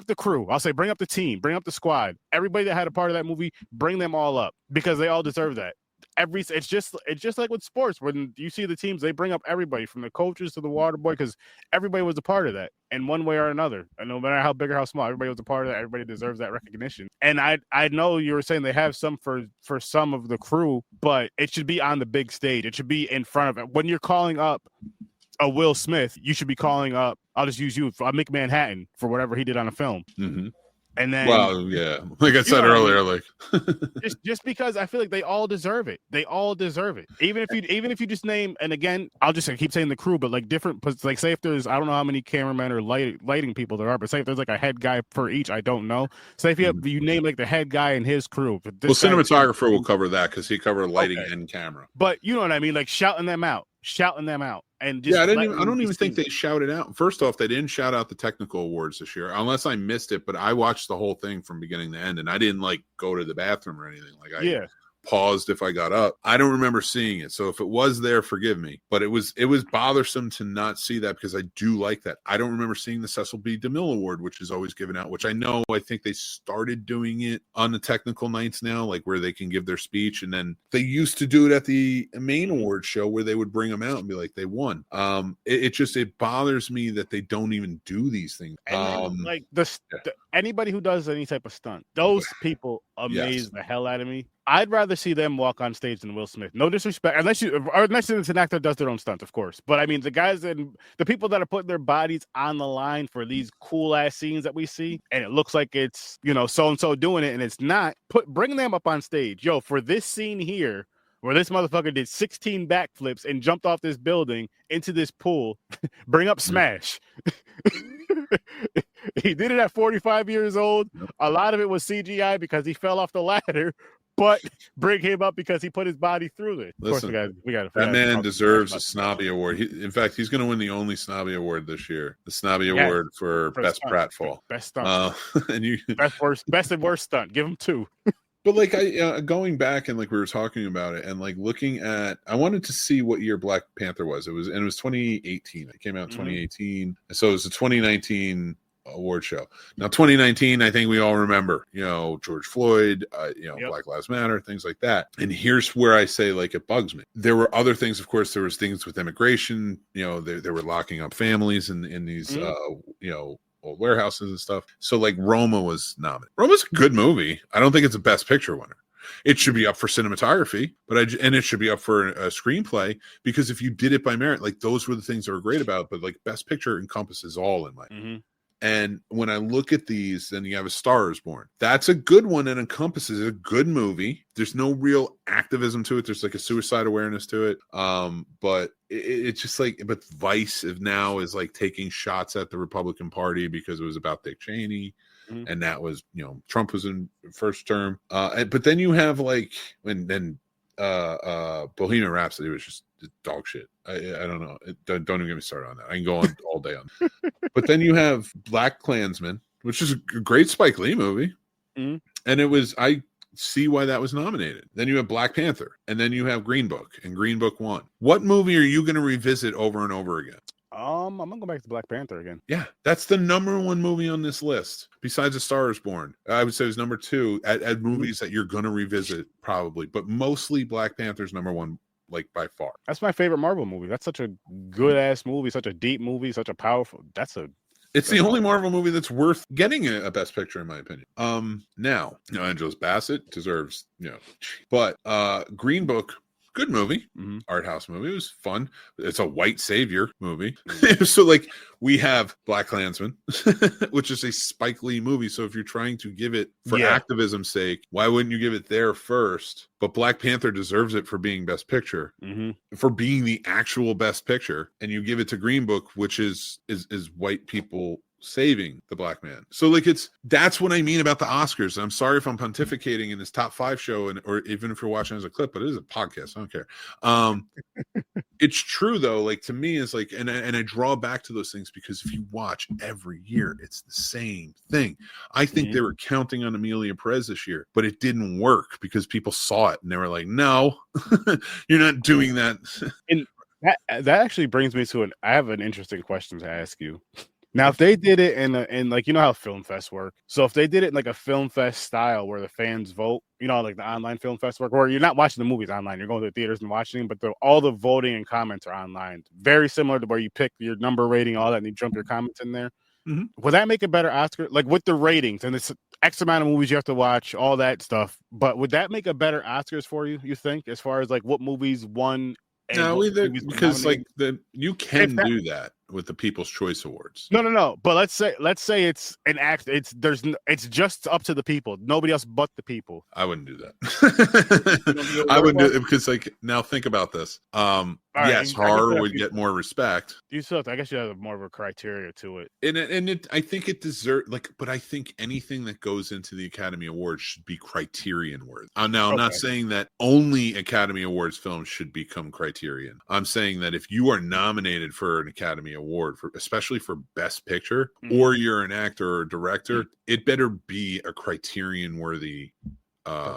the crew. I'll say bring up the team, bring up the squad. Everybody that had a part of that movie, bring them all up because they all deserve that. It's just like with sports, when you see the teams, they bring up everybody from the coaches to the water boy because everybody was a part of that in one way or another. And no matter how big or how small, everybody was a part of that. Everybody deserves that recognition. And I know you were saying they have some for some of the crew, but it should be on the big stage. It should be in front of it. When you're calling up a Will Smith, you should be calling up, I'll just use you, for Mick Manhattan for whatever he did on a film. Mm-hmm. And then, well, yeah, like I said earlier, like just because I feel like they all deserve it. They all deserve it. Even if you just name, and again, I keep saying the crew, but like different, like say if there's, I don't know how many cameramen or lighting people there are, but say if there's like a head guy for each, I don't know. Say if you name like the head guy and his crew. Well, cinematographer will cover that because he covered lighting and camera. But you know what I mean, like shouting them out. And just I don't even think they shouted out. First off, they didn't shout out the technical awards this year, unless I missed it. But I watched the whole thing from beginning to end, and I didn't like go to the bathroom or anything. Like I paused if I got up. I don't remember seeing it, so if it was there, forgive me. But it was bothersome to not see that because I do like that. I don't remember seeing the Cecil B. DeMille Award, which is always given out. Which I think they started doing it on the technical nights now, like where they can give their speech, and then they used to do it at the main award show where they would bring them out and be like they won. It bothers me that they don't even do these things. And like anybody who does any type of stunt, those people amaze the hell out of me. I'd rather see them walk on stage than Will Smith. No disrespect, unless it's an actor that does their own stunts, of course. But I mean, the people that are putting their bodies on the line for these cool ass scenes that we see, and it looks like it's so and so doing it, and it's not. Bring them up on stage, for this scene here, where this motherfucker did 16 backflips and jumped off this building into this pool. Bring up Smash. He did it at 45 years old. A lot of it was CGI because he fell off the ladder. But bring him up because he put his body through this. Listen, that man deserves a Snobby Award. In fact, he's going to win the only Snobby Award this year. The Snobby Award for Best Pratfall. Best stunt. Best and worst stunt. Give him 2. But like going back and like we were talking about it and like looking at, I wanted to see what year Black Panther was. It was 2018. It came out in 2018. So it was a 2019 award show. Now 2019, I think we all remember, George Floyd, Black Lives Matter, things like that. And here's where I say like it bugs me. There were other things, of course. There was things with immigration. They were locking up families in these old warehouses and stuff. So like Roma was nominated. Roma's a good movie. I don't think it's a Best Picture winner. It should be up for cinematography, and it should be up for a screenplay, because if you did it by merit, like those were the things that were great about it. But like Best Picture encompasses all in my opinion. And when I look at these, then you have A Star Is Born. That's a good one and encompasses a good movie. There's no real activism to it. There's like a suicide awareness to it. But it's just like, but Vice now is like taking shots at the Republican Party because it was about Dick Cheney. And that was, Trump was in first term. But then you have like, and then Bohemian Rhapsody was just dog shit. I don't know. Don't even get me started on that. I can go on all day on that. But then you have Black Klansman, which is a great Spike Lee movie. Mm-hmm. And I see why that was nominated. Then you have Black Panther, and then you have Green Book, and Green Book won. What movie are you going to revisit over and over again? I'm gonna go back to Black Panther again. Yeah, that's the number one movie on this list. Besides A Star Is Born, I would say it was number two at movies that you're going to revisit probably, but mostly Black Panther's number one, like by far. That's my favorite Marvel movie. That's such a good ass movie, such a deep movie, such a powerful. It's the only Marvel movie that's worth getting a Best Picture, in my opinion. Now, Angela Bassett deserves, but Green Book, good movie, art house movie. It was fun. It's a white savior movie. So like we have Black Klansman, which is a Spike Lee movie. So if you're trying to give it for activism's sake, why wouldn't you give it there first? But Black Panther deserves it for being Best Picture, for being the actual Best Picture, and you give it to Green Book, which is white people saving the black man. So like that's what I mean about the Oscars. I'm sorry if I'm pontificating in this top 5 show, or even if you're watching as a clip, but it is a podcast. I don't care. It's true though. Like to me, it's like, and I draw back to those things because if you watch every year, it's the same thing. I think they were counting on Amelia Perez this year, but it didn't work because people saw it and they were like, "No, you're not doing that." And that actually brings me to I have an interesting question to ask you. Now, if they did it in like, how Film Fest work. So if they did it in like a Film Fest style where the fans vote, like the online Film Fest work, where you're not watching the movies online, you're going to the theaters and watching them, but all the voting and comments are online. Very similar to where you pick your number rating, all that, and you jump your comments in there. Would that make a better Oscar? Like with the ratings and it's X amount of movies you have to watch, all that stuff. But would that make a better Oscars for you, you think, as far as like what movies won? No, because like you can do that with the People's Choice Awards. No. But let's say it's an act. It's just up to the people. Nobody else but the people. I wouldn't do that. I wouldn't do it because like now think about this. Yes, horror would get more respect. You still, I guess you have more of a criteria to it. And I think it deserves but I think anything that goes into the Academy Awards should be criterion worthy. Now I'm not saying that only Academy Awards films should become criterion. I'm saying that if you are nominated for an Academy Award, especially for Best Picture, or you're an actor or a director, it better be a criterion worthy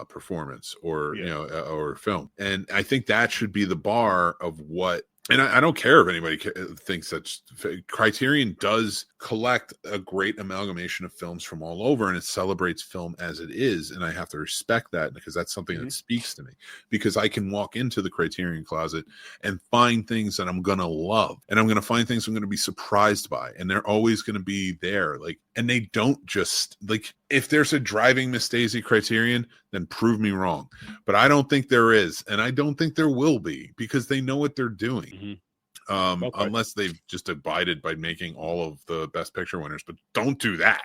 performance or film. And I think that should be the bar of what. And I don't care if anybody thinks that Criterion does collect a great amalgamation of films from all over, and it celebrates film as it is. And I have to respect that because that's something that speaks to me, because I can walk into the Criterion closet and find things that I'm going to love, and I'm going to find things I'm going to be surprised by. And they're always going to be there. And they don't just if there's a Driving Miss Daisy Criterion, then prove me wrong. But I don't think there is. And I don't think there will be, because they know what they're doing. Unless they've just abided by making all of the Best Picture winners. But don't do that.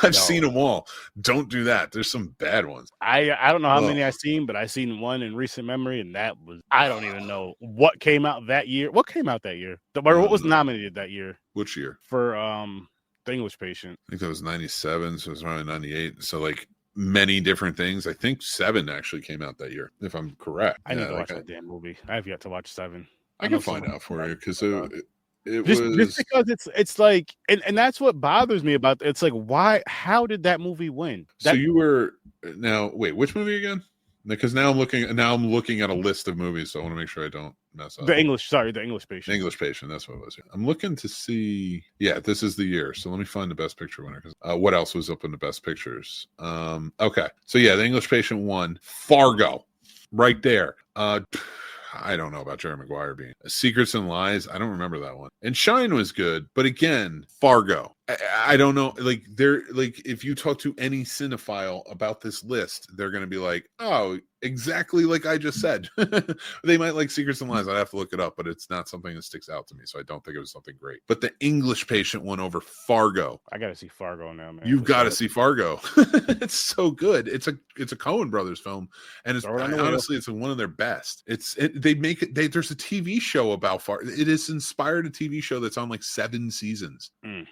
I've seen them all. Don't do that. There's some bad ones. I don't know how many I've seen, but I've seen one in recent memory, and that was, I don't even know what came out that year. What came out that year? What was nominated that year? Which year? For The English Patient. I think that was 97, so it was around 98. So many different things. I think 7 actually came out that year, if I'm correct. I need to watch that damn movie. I have yet to watch 7. I can find out for you, because it just was because it's like, and that's what bothers me about it. It's like, how did that movie win? So you were now wait, which movie again? Because now I'm looking at a list of movies, so I want to make sure I don't mess up. The English Patient. The English Patient, that's what it was. I'm looking to see. Yeah, this is the year. So let me find the Best Picture winner. What else was up in the Best Pictures? Okay, so yeah, The English Patient won. Fargo, right there. I don't know about Jerry Maguire being Secrets and Lies. I don't remember that one. And Shine was good, but again, Fargo. I don't know. If you talk to any cinephile about this list, they're going to be like, "Oh, exactly like I just said." They might like Secrets and Lies. I'd have to look it up, but it's not something that sticks out to me, so I don't think it was something great. But The English Patient won over Fargo. I got to see Fargo now, man. You've got to see Fargo. It's so good. It's a Coen Brothers film, and it's honestly it's one of their best. There's a TV show about Fargo. It is inspired a TV show that's on 7 seasons. And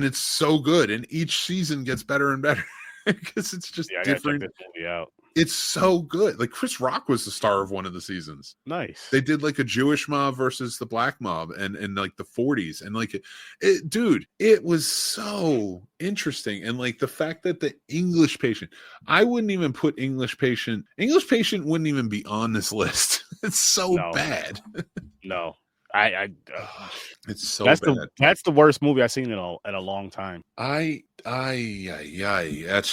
it's so good, and each season gets better and better because it's just different. Check this movie out. It's so good. Like Chris Rock was the star of one of the seasons. Nice. They did like a Jewish mob versus the black mob and like the 40s. And like dude, it was so interesting. And like the fact that the English Patient, I wouldn't even put English Patient wouldn't even be on this list. It's so bad. No. It's so bad. That's the worst movie I've seen in a long time. That's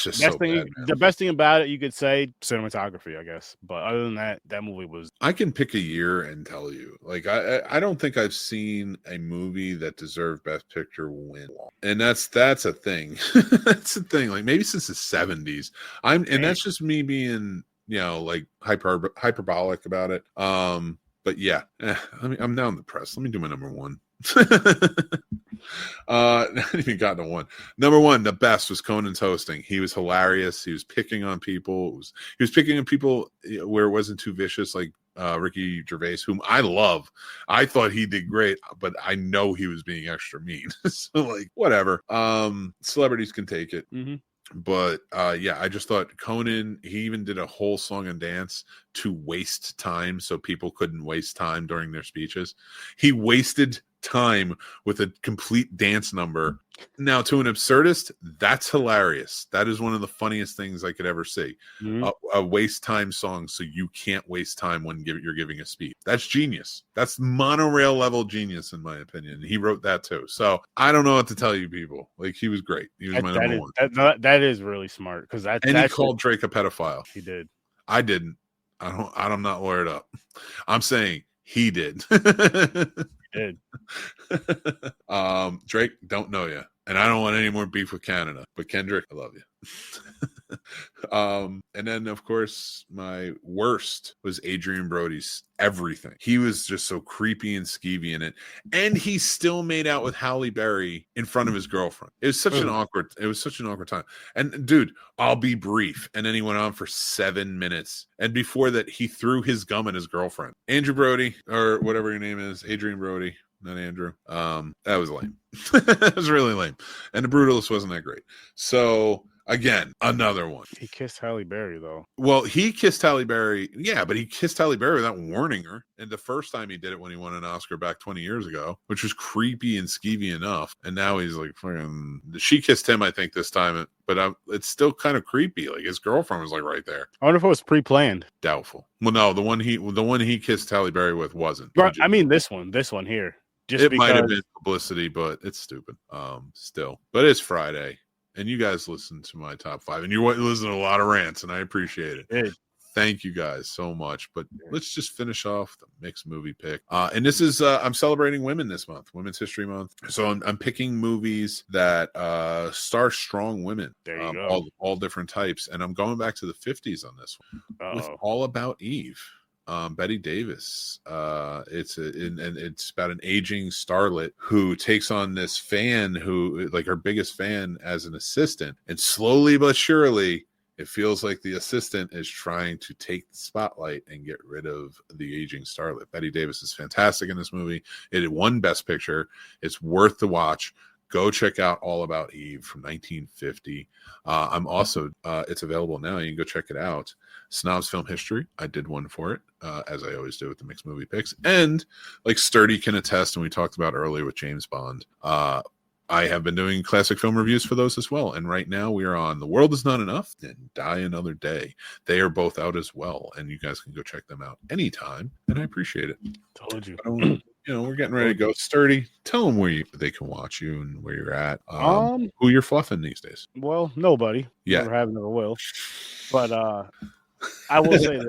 just so bad. The best thing about it, you could say, cinematography, I guess. But other than that, that movie was. I can pick a year and tell you. Like I don't think I've seen a movie that deserved Best Picture win, and that's a thing. That's a thing. Like maybe since the 70s. And that's just me being like hyperbolic about it. But yeah, I'm now in the press. Let me do my number one. Not even got to one. Number one, the best was Conan's hosting. He was hilarious. He was picking on people. He was picking on people where it wasn't too vicious, like Ricky Gervais, whom I love. I thought he did great, but I know he was being extra mean. So like whatever. Celebrities can take it. Mm-hmm. But yeah, I just thought Conan, he even did a whole song and dance to waste time so people couldn't waste time during their speeches. He wasted time with a complete dance number. Now, to an absurdist, that's hilarious. That is one of the funniest things I could ever see. Mm-hmm. A waste time song so you can't waste time when you're giving a speech. That's genius. That's monorail level genius, in my opinion. He wrote that too. So I don't know what to tell you people. Like, he was great. He was my number one. That is really smart because he called Drake a pedophile. He did. I didn't. I'm not lawyered up. I'm saying he did. Did. Drake, don't know you, and I don't want any more beef with Canada, but Kendrick, I love you. And then of course my worst was Adrian Brody's Everything. He was just so creepy and skeevy in it, and he still made out with Halle Berry in front of his girlfriend. It was such an awkward time. And dude, I'll be brief. And then he went on for 7 minutes, and before that he threw his gum at his girlfriend. Andrew Brody, or whatever your name is, Adrian Brody, not Andrew. That was lame. That was really lame, and The Brutalist wasn't that great. So again, another one. He kissed Halle Berry, though. Well, he kissed Halle Berry. Yeah, but he kissed Halle Berry without warning her. And the first time he did it when he won an Oscar back 20 years ago, which was creepy and skeevy enough. And now he's like, she kissed him, I think, this time. But it's still kind of creepy. Like, his girlfriend was like right there. I wonder if it was pre-planned. Doubtful. Well, no, the one he kissed Halle Berry with wasn't. Right, I mean, this one here. It might have been publicity, but it's stupid. Still. But it's Friday. And you guys listen to my top 5, and you listen to a lot of rants, and I appreciate it. Hey. Thank you guys so much. But let's just finish off the mixed movie pick. And this is I'm celebrating women this month, Women's History Month. So I'm picking movies that star strong women, there you go. all different types. And I'm going back to the 50s on this one with All About Eve. Betty Davis. It's about an aging starlet who takes on this fan who, like, her biggest fan as an assistant, and slowly but surely it feels like the assistant is trying to take the spotlight and get rid of the aging starlet. Betty Davis is fantastic in this movie. It won Best Picture. It's worth the watch. Go check out All About Eve from 1950. I'm also, it's available now. You can go check it out. Snobs Film History. I did one for it, as I always do with the mixed movie picks. And like Sturdy can attest, and we talked about earlier with James Bond, I have been doing classic film reviews for those as well. And right now we are on The World Is Not Enough and Die Another Day. They are both out as well. And you guys can go check them out anytime. And I appreciate it. Told you. We're getting ready to go. Sturdy, tell them where they can watch you and where you're at. Who you're fluffing these days. Well, nobody. Yeah. Never have, never will. But I will say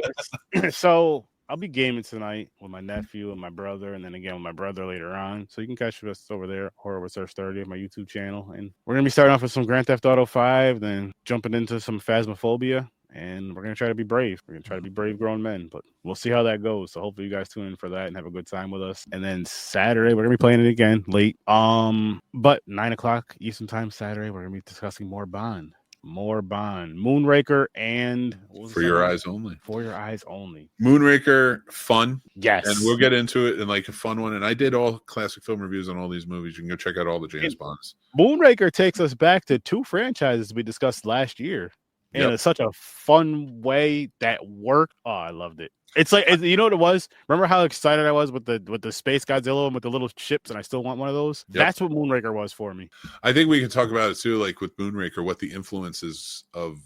this. So I'll be gaming tonight with my nephew and my brother, and then again with my brother later on. So you can catch us over there, Horror with Search 30, my YouTube channel. And we're going to be starting off with some Grand Theft Auto 5, then jumping into some Phasmophobia. And we're going to try to be brave. We're going to try to be brave grown men, but we'll see how that goes. So hopefully you guys tune in for that and have a good time with us. And then Saturday, we're going to be playing it again late. But 9:00 Eastern time Saturday, we're going to be discussing more Bond. Moonraker, and For Your Eyes Only. For Your Eyes Only. Moonraker, fun. Yes. And we'll get into it in like a fun one. And I did all classic film reviews on all these movies. You can go check out all the James Bonds. Moonraker takes us back to 2 franchises we discussed last year. in such a fun way that worked. Oh, I loved it. It's like, you know what it was? Remember how excited I was with the Space Godzilla and with the little ships, and I still want one of those? Yep. That's what Moonraker was for me. I think we can talk about it too, like with Moonraker, what the influences of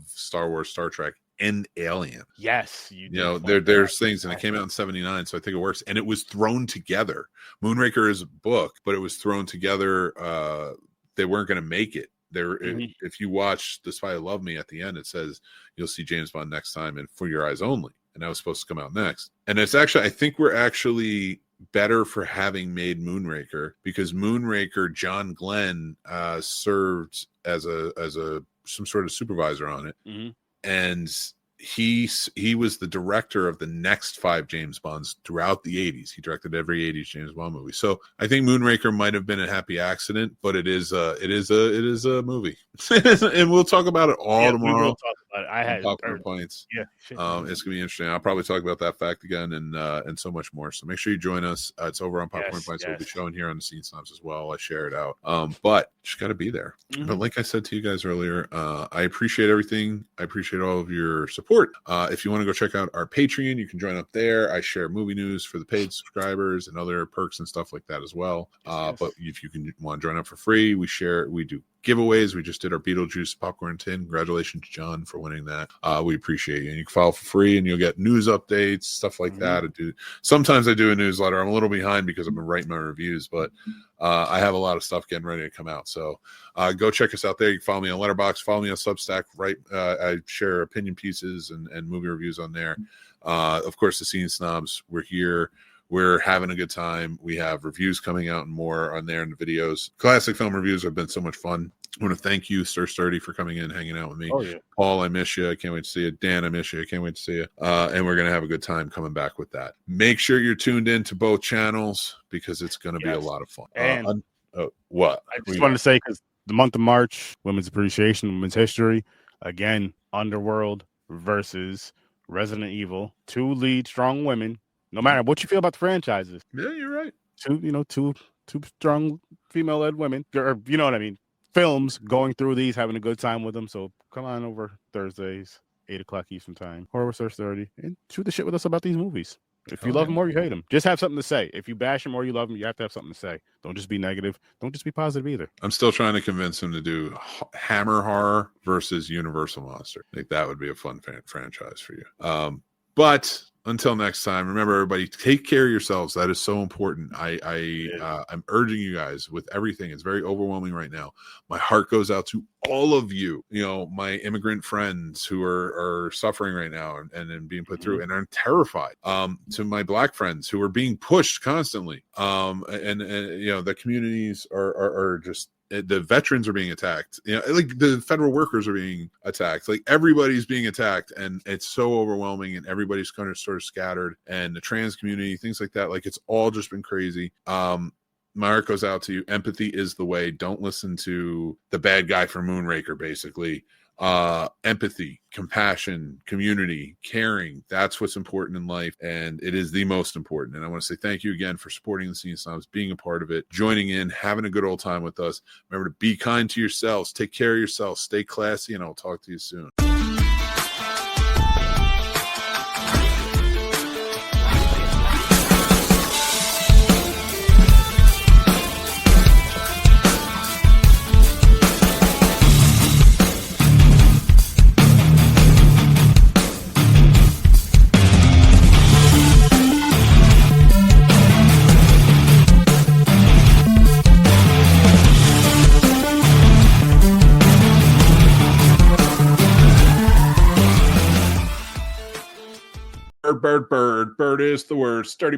Star Wars, Star Trek, and Alien. Yes, there's things, and it came out in '79, so I think it works. And it was thrown together. Moonraker is a book, but it was thrown together. They weren't going to make it. If you watch The Spy Who Loved Me, at the end it says you'll see James Bond next time, and For Your Eyes Only, and that was supposed to come out next. And it's actually, I think we're actually better for having made Moonraker, because Moonraker, John Glenn served as some sort of supervisor on it, and he was the director of the next 5 James Bonds throughout the 80s. He directed every 80s James Bond movie. So I think Moonraker might have been a happy accident, but it is a movie. And we'll talk about it all tomorrow. We will talk about it. I had Popcorn Pints. Yeah. It's gonna be interesting. I'll probably talk about that fact again and so much more. So make sure you join us. It's over on Popcorn Pints. We'll be showing here on the Scene Snobs as well. I share it out. But just got to be there. But like I said to you guys earlier, I appreciate everything. I appreciate all of your support. If you want to go check out our Patreon, you can join up there. I share movie news for the paid subscribers and other perks and stuff like that as well. But if you want to join up for free, we do giveaways. We just did our Beetlejuice popcorn tin. Congratulations, John, for winning that. We appreciate you. And you can follow for free, and you'll get news updates, stuff like that. Sometimes I do a newsletter. I'm a little behind because I've been writing my reviews, but I have a lot of stuff getting ready to come out. So go check us out there. You can follow me on Letterboxd, follow me on Substack. I share opinion pieces and movie reviews on there. Of course, the Scene Snobs. We're here. We're having a good time. We have reviews coming out and more on there in the videos. Classic film reviews have been so much fun. I want to thank you, Sir Sturdy, for coming in and hanging out with me. Oh, yeah. Paul, I miss you. I can't wait to see you. Dan, I miss you. I can't wait to see you. And we're going to have a good time coming back with that. Make sure you're tuned in to both channels, because it's going to be a lot of fun. And what? I just wanted to say, because the month of March, Women's Appreciation, Women's History, again, Underworld versus Resident Evil, 2 lead strong women. No matter what you feel about the franchises. Yeah, you're right. Two strong female-led women, or you know what I mean, films, going through these, having a good time with them. So come on over Thursdays, 8 o'clock Eastern time, or 6:30, and shoot the shit with us about these movies. If you love them or you hate them, just have something to say. If you bash them or you love them, you have to have something to say. Don't just be negative. Don't just be positive either. I'm still trying to convince him to do Hammer Horror versus Universal Monster. I think that would be a fun franchise for you. But until next time, remember, everybody, take care of yourselves. That is so important. I'm urging you guys with everything. It's very overwhelming right now. My heart goes out to all of you, my immigrant friends who are suffering right now and being put through and are terrified. To my Black friends who are being pushed constantly. And the communities are just, the veterans are being attacked, like the federal workers are being attacked, like everybody's being attacked, and it's so overwhelming, and everybody's kind of sort of scattered, and the trans community, things like that, like it's all just been crazy. My heart goes out to you. Empathy is the way. Don't listen to the bad guy from Moonraker, basically. Empathy, compassion, community, caring, that's what's important in life, and it is the most important. And I want to say thank you again for supporting the Scene Snobs, being a part of it, joining in, having a good old time with us. Remember to be kind to yourselves, take care of yourselves, stay classy, and I'll talk to you soon. Bird is the word. Sturdy bird.